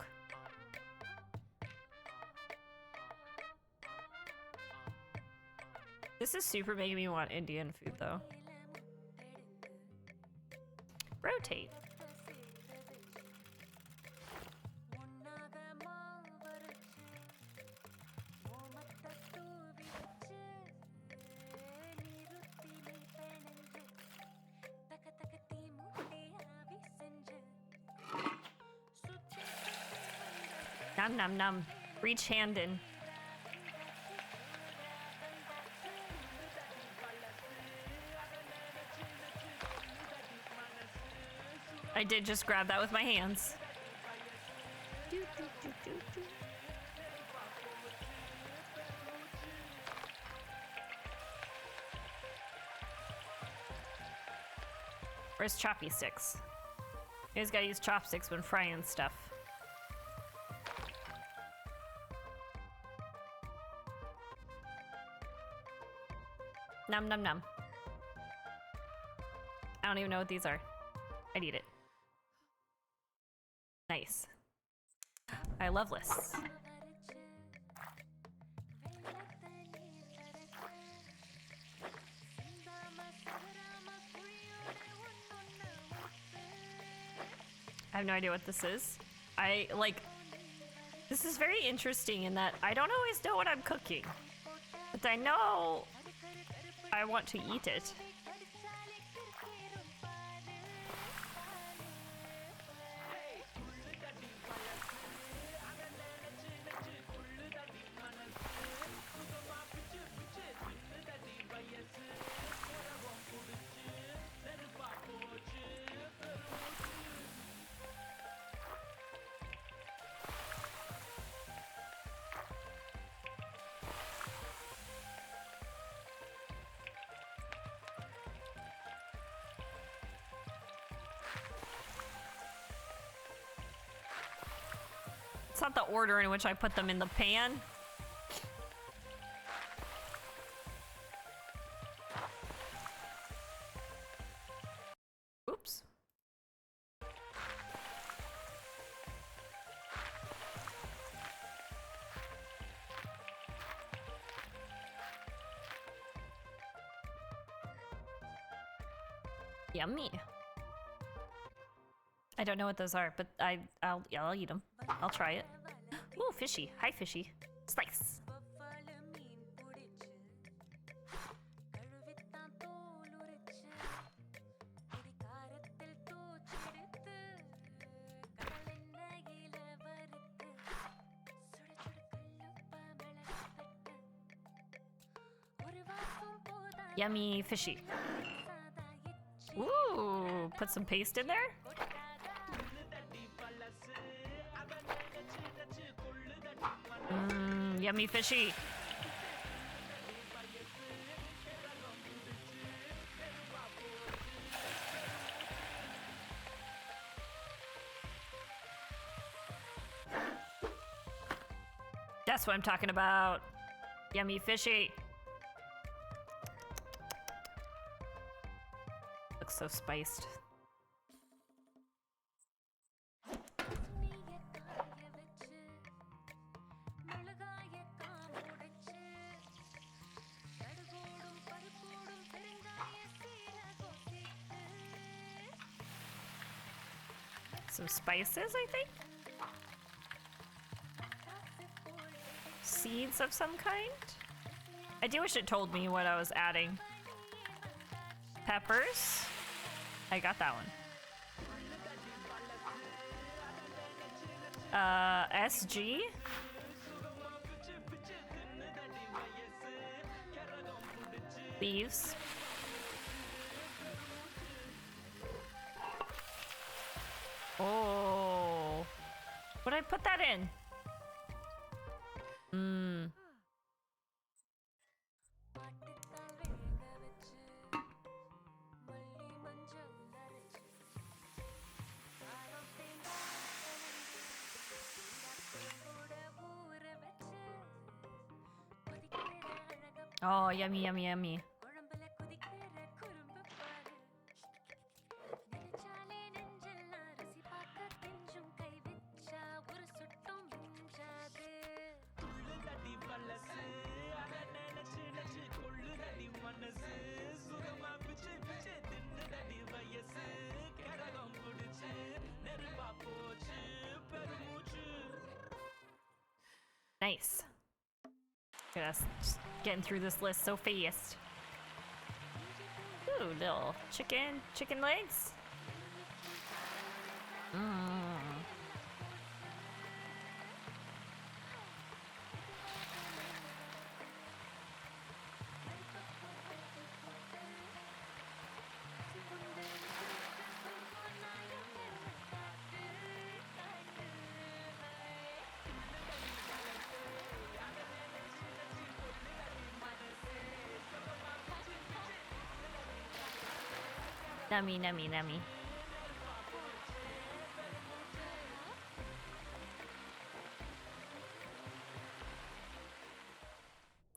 This is super making me want Indian food, though. Rotate. Nom nom nom. Reach hand in. I did just grab that with my hands. Where's choppy sticks? You guys gotta use chopsticks when frying stuff. Num num num. I don't even know what these are. I'd eat it. Nice. I love lists. I have no idea what this is. This is very interesting in that I don't always know what I'm cooking. But I know I want to eat it. It's not the order in which I put them in the pan. Oops. Yummy. I don't know what those are, but I'll eat them. I'll try it. Ooh, fishy. Hi, fishy. Slice. Yummy fishy. Ooh, put some paste in there? Yummy fishy. That's what I'm talking about. Yummy fishy. Looks so spiced. Some spices, I think? Seeds of some kind? I do wish it told me what I was adding. Peppers. I got that one. SG. Leaves. Oh. Would I put that in? Oh, yummy, yummy, yummy. Nice. Look at us just getting through this list so fast. Ooh, little chicken legs. Nummy, nummy, nummy.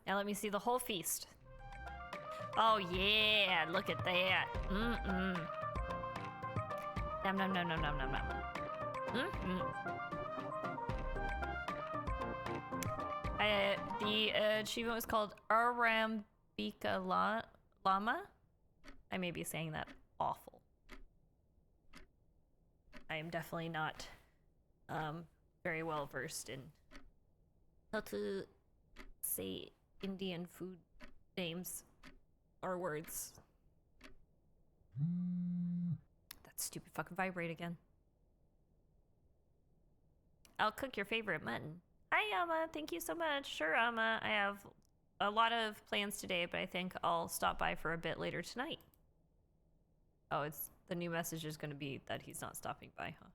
Now let me see the whole feast. Oh yeah, look at that. Mm-mm. Nom nom nom nom nom nom nom. Mm-mm. The achievement was called Arambika Lama. I may be saying that awful. I am definitely not very well versed in how to say Indian food names or words. That stupid fucking vibrate again. I'll cook your favorite mutton. Hi, Amma. Thank you so much. Sure, Amma. I have a lot of plans today, but I think I'll stop by for a bit later tonight. Oh, it's the new message is going to be that he's not stopping by, huh?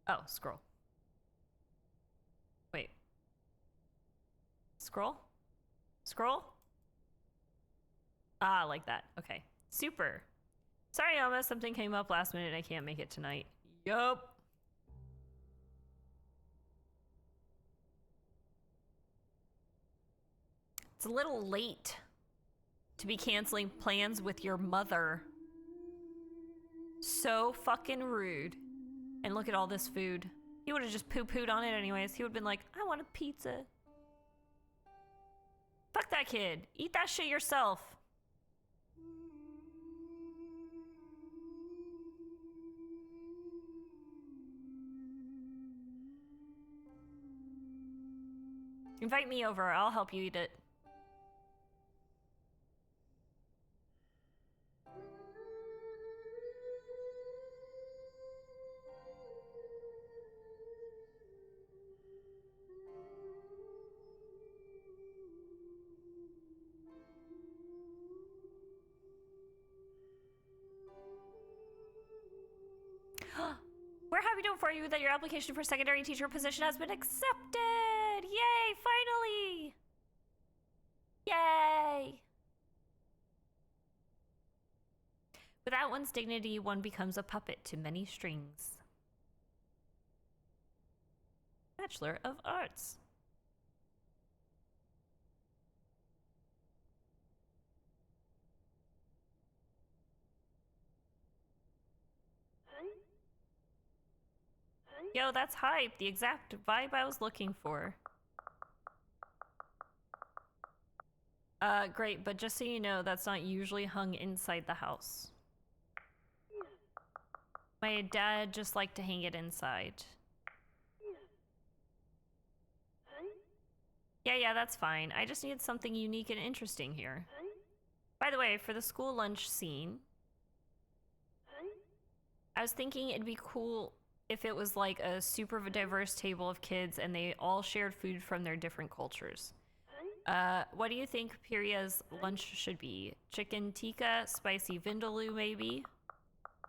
Oh, scroll. Wait. Scroll? Scroll? Ah, like that. Okay. Super. Sorry, Alma. Something came up last minute. I can't make it tonight. Yup. It's a little late to be canceling plans with your mother. So fucking rude. And look at all this food. He would have just poo-pooed on it anyways. He would have been like, I want a pizza. Fuck that kid. Eat that shit yourself. Invite me over. I'll help you eat it. We're happy to inform you that your application for secondary teacher position has been accepted! Yay, finally! Yay! Without one's dignity, one becomes a puppet to many strings. Bachelor of Arts. Yo, that's hype. The exact vibe I was looking for. Great, but just so you know, that's not usually hung inside the house. My dad just liked to hang it inside. Yeah, that's fine. I just needed something unique and interesting here. By the way, for the school lunch scene, I was thinking it'd be cool if it was like a super diverse table of kids and they all shared food from their different cultures. What do you think Priya's lunch should be? Chicken tikka, spicy vindaloo maybe?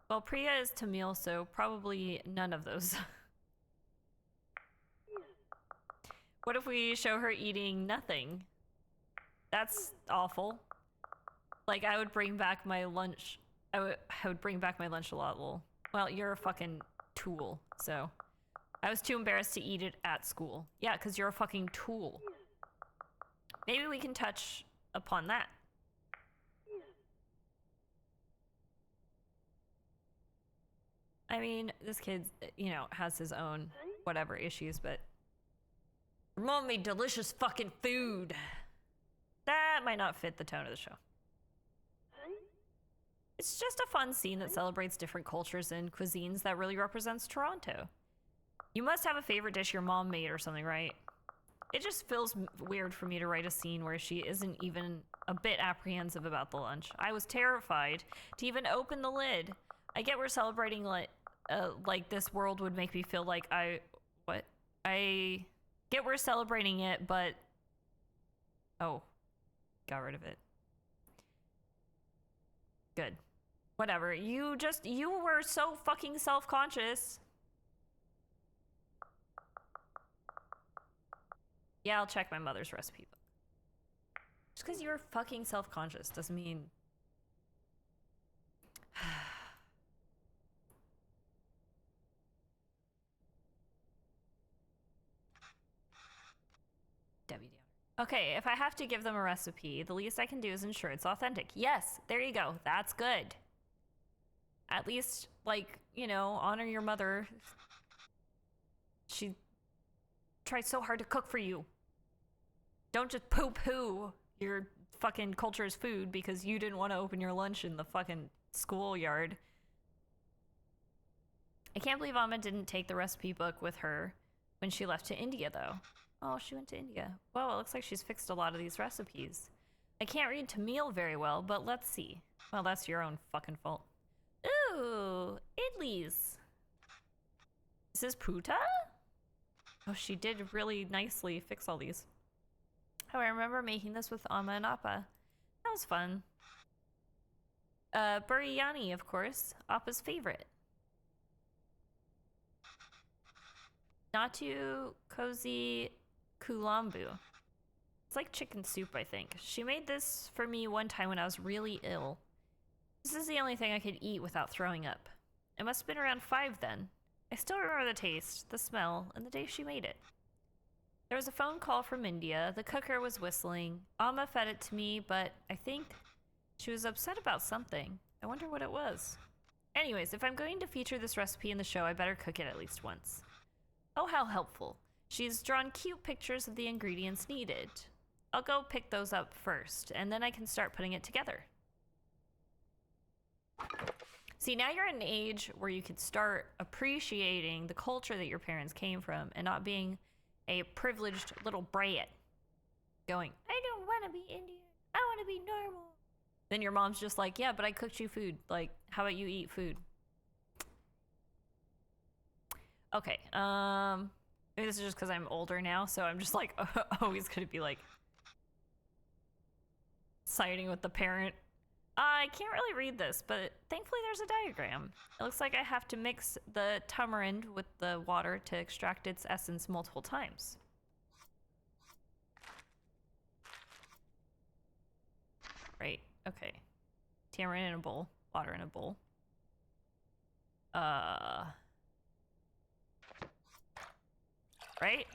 Well, Priya is Tamil, so probably none of those. What if we show her eating nothing? That's awful. Like, I would bring back my lunch. I would bring back my lunch a lot. Well, you're a fucking tool, so I was too embarrassed to eat it at school. Yeah, because you're a fucking tool. Maybe we can touch upon that. I mean, this kid, you know, has his own whatever issues, but Mom made delicious fucking food. That might not fit the tone of the show. It's just a fun scene that celebrates different cultures and cuisines that really represents Toronto. You must have a favorite dish your mom made or something, right? It just feels weird for me to write a scene where she isn't even a bit apprehensive about the lunch. I was terrified to even open the lid. I get we're celebrating like this world would make me feel like I get we're celebrating it, but oh, got rid of it. Good. Whatever. You were so fucking self-conscious. Yeah, I'll check my mother's recipe book. Just because you're fucking self-conscious doesn't mean... Debbie Downer. Okay, if I have to give them a recipe, the least I can do is ensure it's authentic. Yes, there you go. That's good. At least, like, you know, honor your mother. She tried so hard to cook for you. Don't just poo-poo your fucking culture's food because you didn't want to open your lunch in the fucking schoolyard. I can't believe Amma didn't take the recipe book with her when she left to India, though. Oh, she went to India. Well, it looks like she's fixed a lot of these recipes. I can't read Tamil very well, but let's see. Well, that's your own fucking fault. Ooh, idlis. This is puta? Oh, she did really nicely fix all these. Oh, I remember making this with Amma and Appa. That was fun. Biryani, of course. Appa's favorite. Natu Cozy Kulambu. It's like chicken soup, I think. She made this for me one time when I was really ill. This is the only thing I could eat without throwing up. I must have been around 5 then. I still remember the taste, the smell, and the day she made it. There was a phone call from India. The cooker was whistling. Amma fed it to me, but I think she was upset about something. I wonder what it was. Anyways, if I'm going to feature this recipe in the show, I better cook it at least once. Oh, how helpful. She's drawn cute pictures of the ingredients needed. I'll go pick those up first, and then I can start putting it together. See, now you're at an age where you can start appreciating the culture that your parents came from and not being a privileged little brat going, I don't want to be Indian. I want to be normal. Then your mom's just like, yeah, but I cooked you food. Like, how about you eat food? Okay, maybe this is just because I'm older now, so I'm just like always gonna be like siding with the parent. I can't really read this, but thankfully there's a diagram. It looks like I have to mix the tamarind with the water to extract its essence multiple times. Right, okay. Tamarind in a bowl, water in a bowl. Right?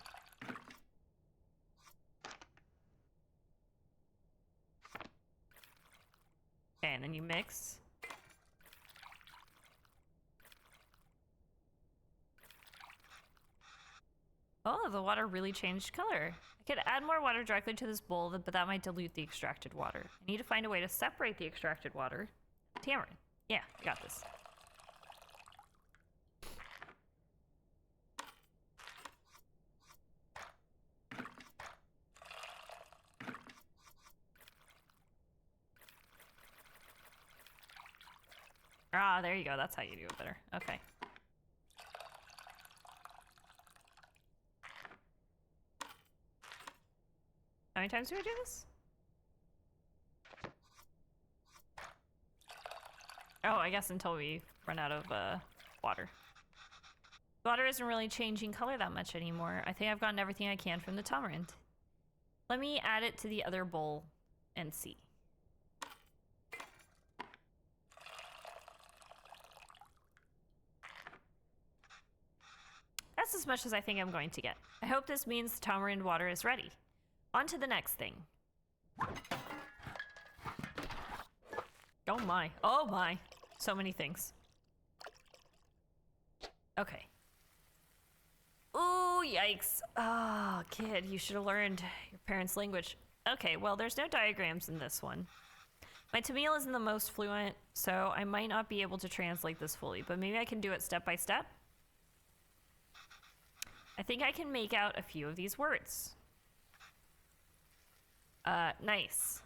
Okay, and then you mix. Oh, the water really changed color. I could add more water directly to this bowl, but that might dilute the extracted water. I need to find a way to separate the extracted water. Tamarind. Yeah, I got this. Ah, there you go. That's how you do it better. Okay. How many times do I do this? Oh, I guess until we run out of water. Water isn't really changing color that much anymore. I think I've gotten everything I can from the tamarind. Let me add it to the other bowl and see. That's as much as I think I'm going to get. I hope this means the tamarind water is ready. On to the next thing. Oh my. Oh my. So many things. Okay. Ooh, yikes. Oh, kid, you should have learned your parents' language. Okay, well, there's no diagrams in this one. My Tamil isn't the most fluent, so I might not be able to translate this fully, but maybe I can do it step by step. I think I can make out a few of these words. Nice.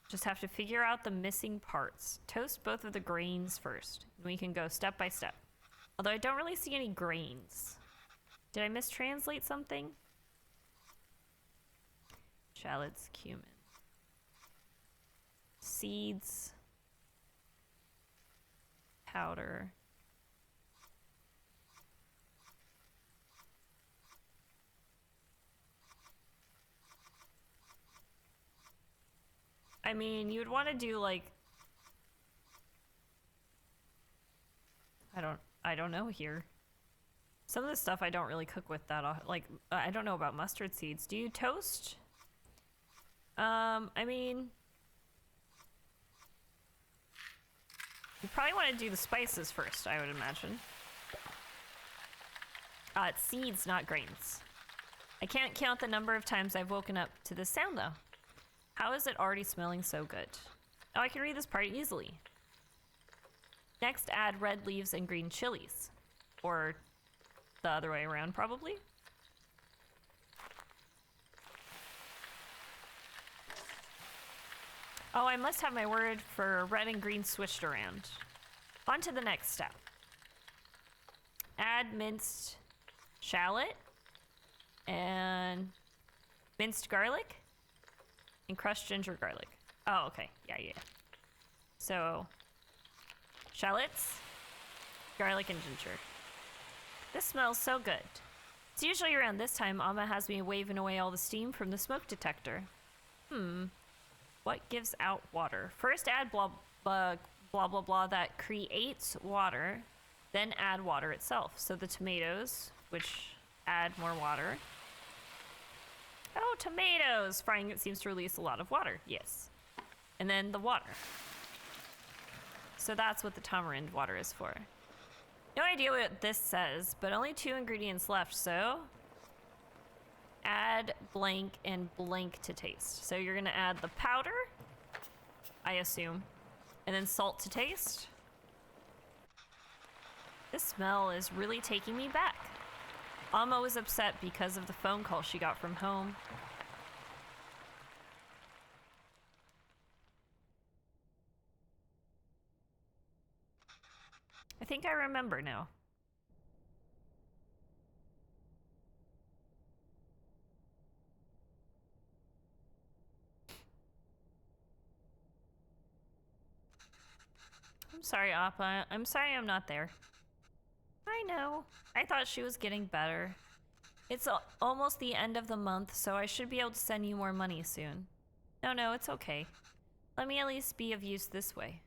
Just have to figure out the missing parts. Toast both of the grains first, and we can go step by step. Although I don't really see any grains. Did I mistranslate something? Shallots, cumin. Seeds. Powder. I mean, you'd want to do like... I don't know here. Some of the stuff I don't really cook with that. Like, I don't know about mustard seeds. Do you toast? I mean... You probably want to do the spices first, I would imagine. It's seeds, not grains. I can't count the number of times I've woken up to this sound, though. How is it already smelling so good? Oh, I can read this part easily. Next, add red leaves and green chilies. Or the other way around, probably. Oh, I must have my word for red and green switched around. On to the next step. Add minced shallot and minced garlic and crushed ginger garlic. Oh, okay. Yeah. So, shallots, garlic, and ginger. This smells so good. It's usually around this time Amma has me waving away all the steam from the smoke detector. What gives out water? First add blah blah that creates water, then add water itself. So the tomatoes, which add more water. Oh, tomatoes! Frying it seems to release a lot of water, yes. And then the water. So that's what the tamarind water is for. No idea what this says, but only 2 ingredients left, so... Add blank and blank to taste. So you're gonna add the powder, I assume, and then salt to taste. This smell is really taking me back. Amma was upset because of the phone call she got from home. I think I remember now. I'm sorry, Appa. I'm sorry I'm not there. I know. I thought she was getting better. It's almost the end of the month, so I should be able to send you more money soon. No, it's okay. Let me at least be of use this way.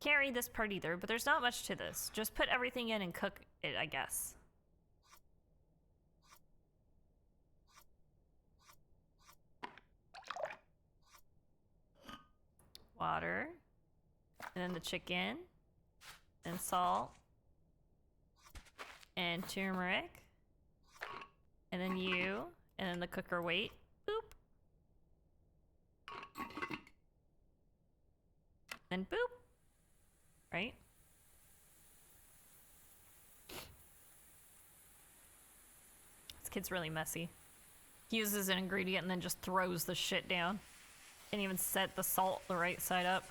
Can't read this part either, but there's not much to this. Just put everything in and cook it, I guess. Water, and then the chicken, and salt, and turmeric, and then you, and then the cooker weight. Boop. Then boop. Right? This kid's really messy. He uses an ingredient and then just throws the shit down. Didn't even set the salt the right side up.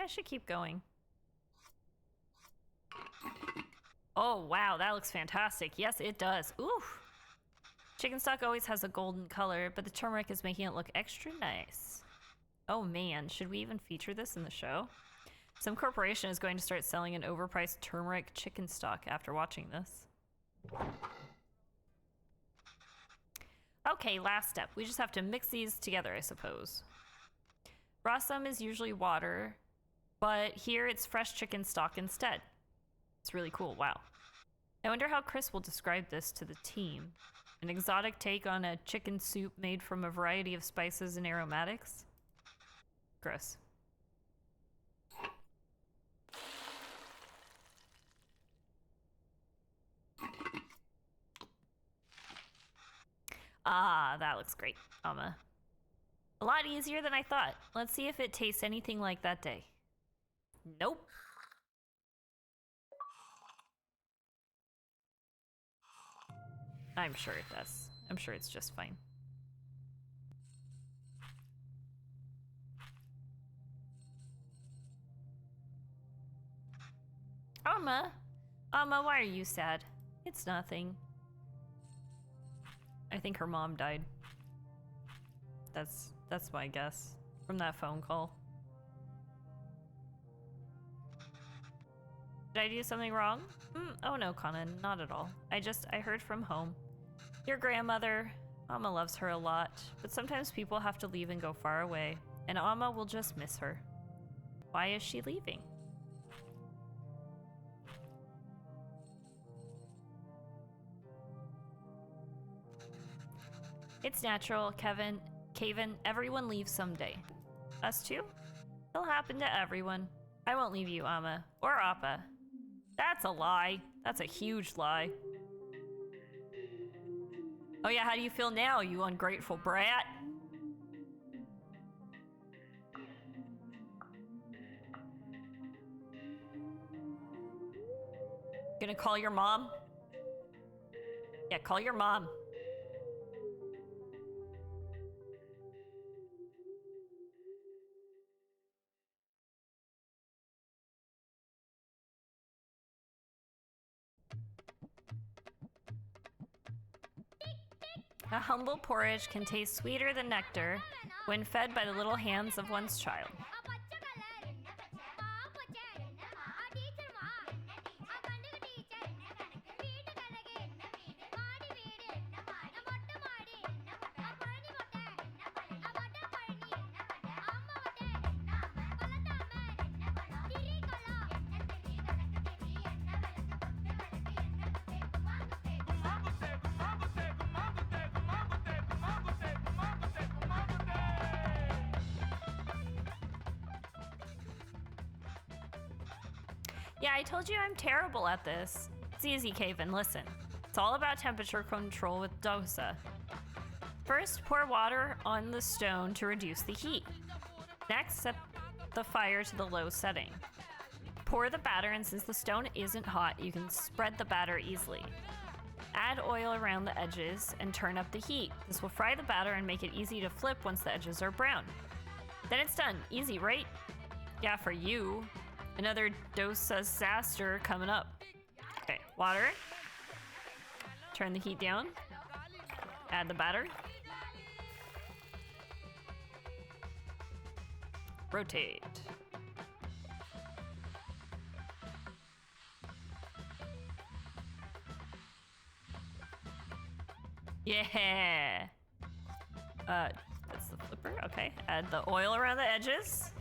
I should keep going. Oh, wow, that looks fantastic. Yes, it does. Ooh. Chicken stock always has a golden color, but the turmeric is making it look extra nice. Oh man, should we even feature this in the show? Some corporation is going to start selling an overpriced turmeric chicken stock after watching this. Okay, last step. We just have to mix these together, I suppose. Rasam is usually water, but here it's fresh chicken stock instead. It's really cool, wow. I wonder how Chris will describe this to the team. An exotic take on a chicken soup made from a variety of spices and aromatics? Gross. Ah, that looks great, Amma. A lot easier than I thought. Let's see if it tastes anything like that day. Nope. I'm sure it does. I'm sure it's just fine. Amma! Amma, why are you sad? It's nothing. I think her mom died. That's my guess from that phone call. Did I do something wrong? Oh no, Conan, not at all. I heard from home. Your grandmother, Amma loves her a lot, but sometimes people have to leave and go far away, and Amma will just miss her. Why is she leaving? It's natural, Kevin. Kaven, everyone leaves someday. Us too? It'll happen to everyone. I won't leave you, Amma. Or Appa. That's a lie. That's a huge lie. Oh yeah, how do you feel now, you ungrateful brat? Gonna call your mom? Yeah, call your mom. A humble porridge can taste sweeter than nectar when fed by the little hands of one's child. Yeah, I told you I'm terrible at this. It's easy, Kaven, listen. It's all about temperature control with dosa. First, pour water on the stone to reduce the heat. Next, set the fire to the low setting. Pour the batter, and since the stone isn't hot, you can spread the batter easily. Add oil around the edges and turn up the heat. This will fry the batter and make it easy to flip once the edges are brown. Then it's done. Easy, right? Yeah, for you. Another dosa disaster coming up. Okay, water. Turn the heat down. Add the batter. Rotate. Yeah. That's the flipper. Okay. Add the oil around the edges.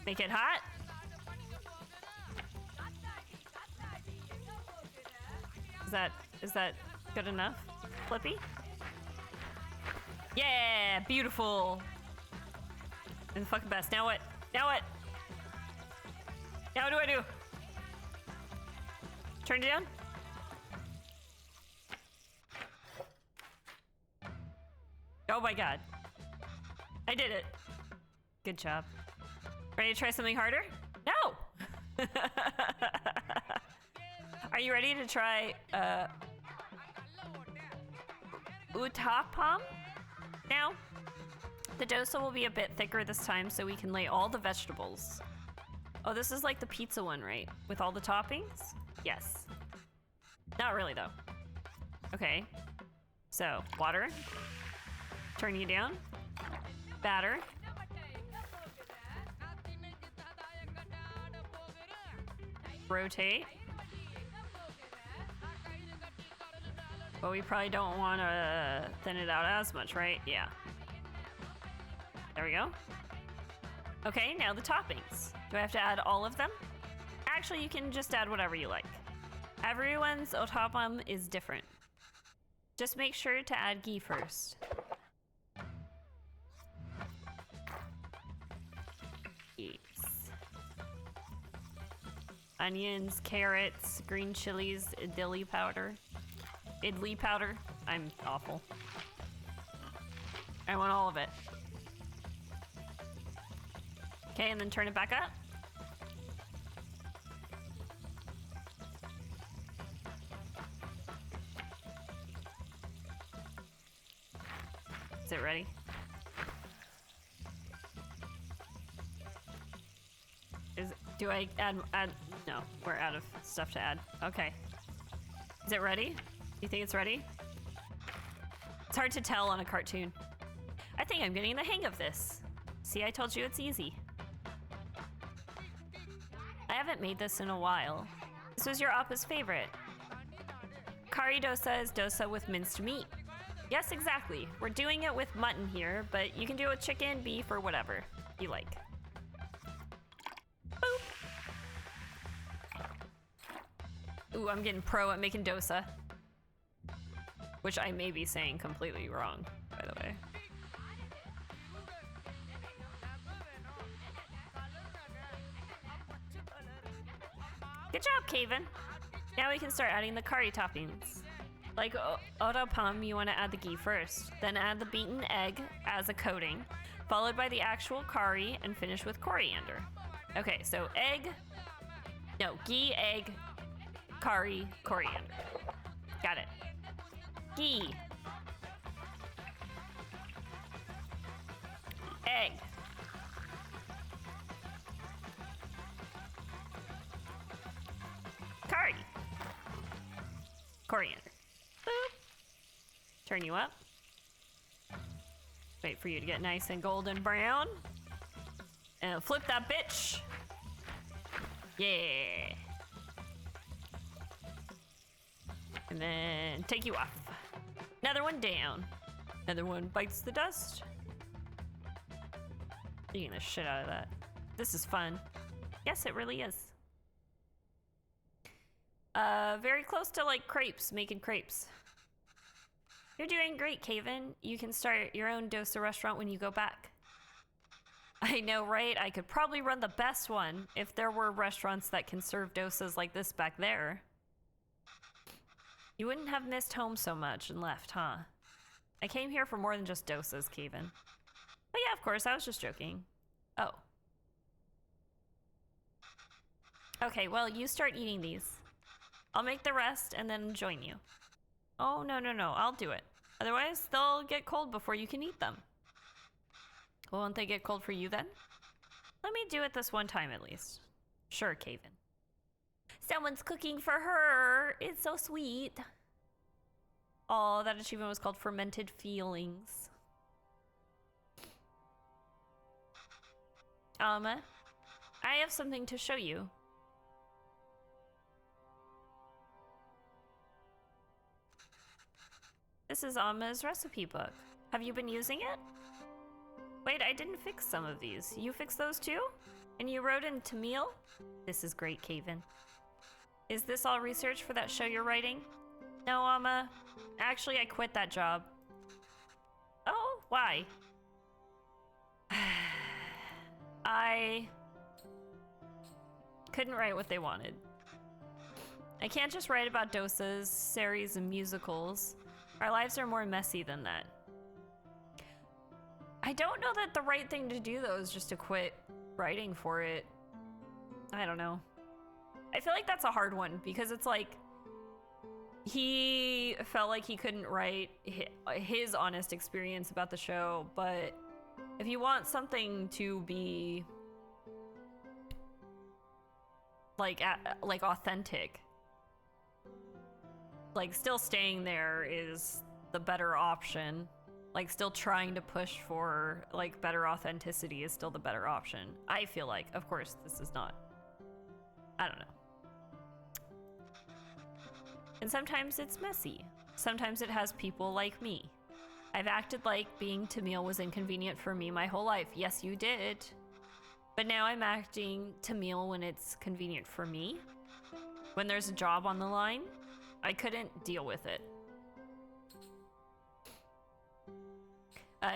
Make it hot. Is that good enough? Flippy? Yeah, beautiful. And the fucking best. Now what? Now what? Now what do I do? Turn it down? Oh my god. I did it. Good job. Ready to try something harder? No! Are you ready to try uttapam now? The dosa will be a bit thicker this time so we can lay all the vegetables. Oh, this is like the pizza one, right? With all the toppings? Yes. Not really though. Okay. So, water. Turning it down. Batter. Rotate. But we probably don't want to thin it out as much, right? Yeah. There we go. Okay, now the toppings. Do I have to add all of them? Actually, you can just add whatever you like. Everyone's uttapam is different. Just make sure to add ghee first. Yes. Onions, carrots, green chilies, idili powder. Idli powder. I'm awful. I want all of it. Okay, and then turn it back up. Is it ready? Do I add No, we're out of stuff to add. Okay. Is it ready? You think it's ready? It's hard to tell on a cartoon. I think I'm getting the hang of this. See, I told you it's easy. I haven't made this in a while. This was your Appa's favorite. Kari dosa is dosa with minced meat. Yes, exactly. We're doing it with mutton here, but you can do it with chicken, beef, or whatever you like. Boop. Ooh, I'm getting pro at making dosa. Which I may be saying completely wrong, by the way. Good job, Kaven. Now we can start adding the curry toppings. Like Odapam, you want to add the ghee first, then add the beaten egg as a coating, followed by the actual curry, and finish with coriander. Okay, so ghee, egg, curry, coriander. Got it. Ghee. Egg. Curry. Coriander. Boop. Turn you up. Wait for you to get nice and golden brown. And flip that bitch. Yeah. And then take you off. Another one down. Another one bites the dust. Eating the shit out of that. This is fun. Yes, it really is. Very close to like crepes, making crepes. You're doing great, Kaven. You can start your own dosa restaurant when you go back. I know, right? I could probably run the best one if there were restaurants that can serve dosas like this back there. You wouldn't have missed home so much and left, huh? I came here for more than just dosas, Kaven. But yeah, of course, I was just joking. Oh. Okay, well, you start eating these. I'll make the rest and then join you. Oh, no, I'll do it. Otherwise, they'll get cold before you can eat them. Well, won't they get cold for you then? Let me do it this one time at least. Sure, Kaven. Someone's cooking for her. It's so sweet. Oh, that achievement was called Fermented Feelings. I have something to show you. This is Amma's recipe book. Have you been using it? Wait, I didn't fix some of these. You fixed those too? And you wrote in Tamil? This is great, Kaven. Is this all research for that show you're writing? No, Amma. Actually, I quit that job. Oh, why? I couldn't write what they wanted. I can't just write about dosas, series, and musicals. Our lives are more messy than that. I don't know that the right thing to do, though, is just to quit writing for it. I don't know. I feel like that's a hard one, because it's like, he felt like he couldn't write his honest experience about the show, but if you want something to be like authentic, like still staying there is the better option. Like still trying to push for like better authenticity is still the better option. I feel like, of course, this is not. I don't know. And sometimes it's messy. Sometimes it has people like me. I've acted like being Tamil was inconvenient for me my whole life. Yes, you did. But now I'm acting Tamil when it's convenient for me. When there's a job on the line, I couldn't deal with it.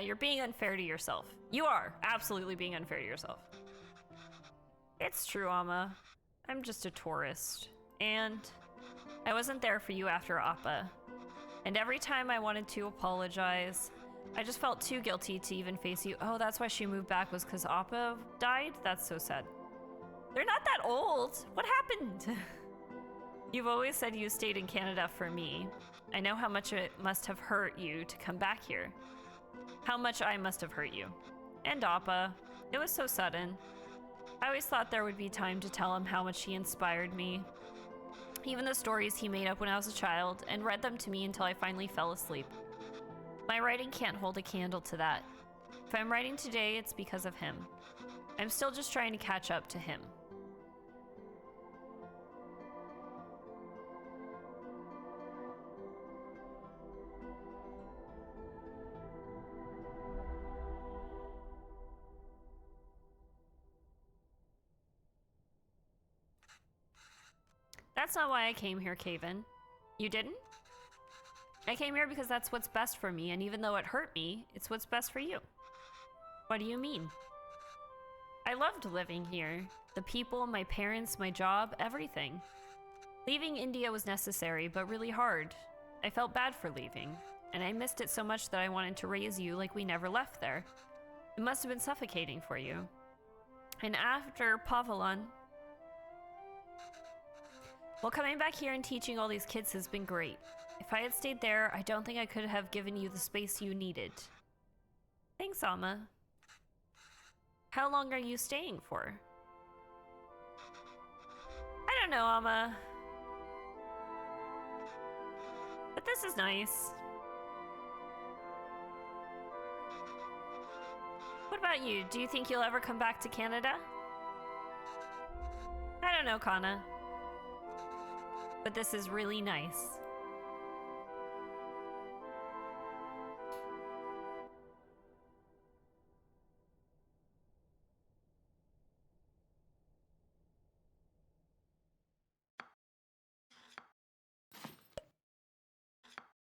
You're being unfair to yourself. You are absolutely being unfair to yourself. It's true, Amma. I'm just a tourist. And I wasn't there for you after Appa. And every time I wanted to apologize, I just felt too guilty to even face you. Oh, that's why she moved back, was because Appa died? That's so sad. They're not that old. What happened? You've always said you stayed in Canada for me. I know how much it must have hurt you to come back here. How much I must have hurt you. And Appa. It was so sudden. I always thought there would be time to tell him how much he inspired me. Even the stories he made up when I was a child and read them to me until I finally fell asleep. My writing can't hold a candle to that. If I'm writing today, it's because of him. I'm still just trying to catch up to him. That's not why I came here, Caven. You didn't? I came here because that's what's best for me, and even though it hurt me, it's what's best for you. What do you mean? I loved living here. The people, my parents, my job, everything. Leaving India was necessary, but really hard. I felt bad for leaving, and I missed it so much that I wanted to raise you like we never left there. It must have been suffocating for you. And after Pavalon, well, coming back here and teaching all these kids has been great. If I had stayed there, I don't think I could have given you the space you needed. Thanks, Alma. How long are you staying for? I don't know, Alma. But this is nice. What about you? Do you think you'll ever come back to Canada? I don't know, Kana. But this is really nice.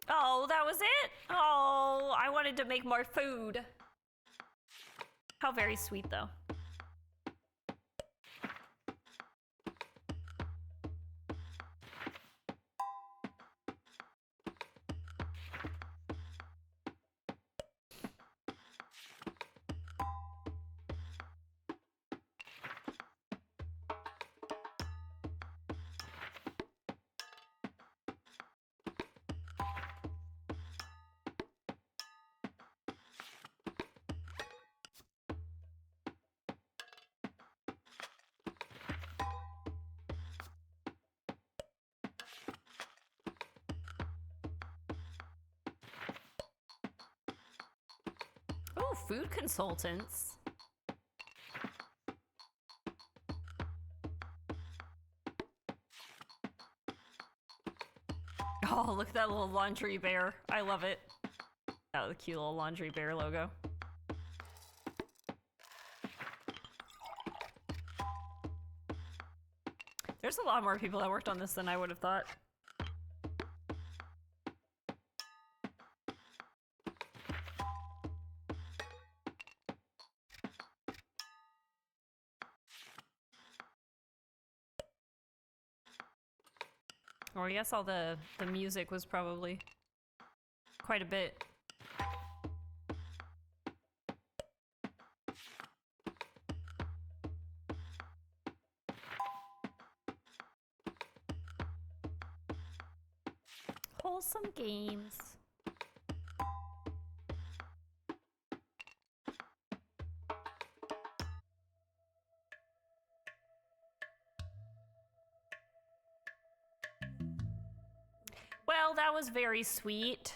Oh, that was it? Oh, I wanted to make more food. How very sweet, though. Oh, food consultants. Oh, look at that little laundry bear. I love it. That was a cute little laundry bear logo. There's a lot more people that worked on this than I would have thought. Or I guess all the music was probably quite a bit. Wholesome games. Well, that was very sweet.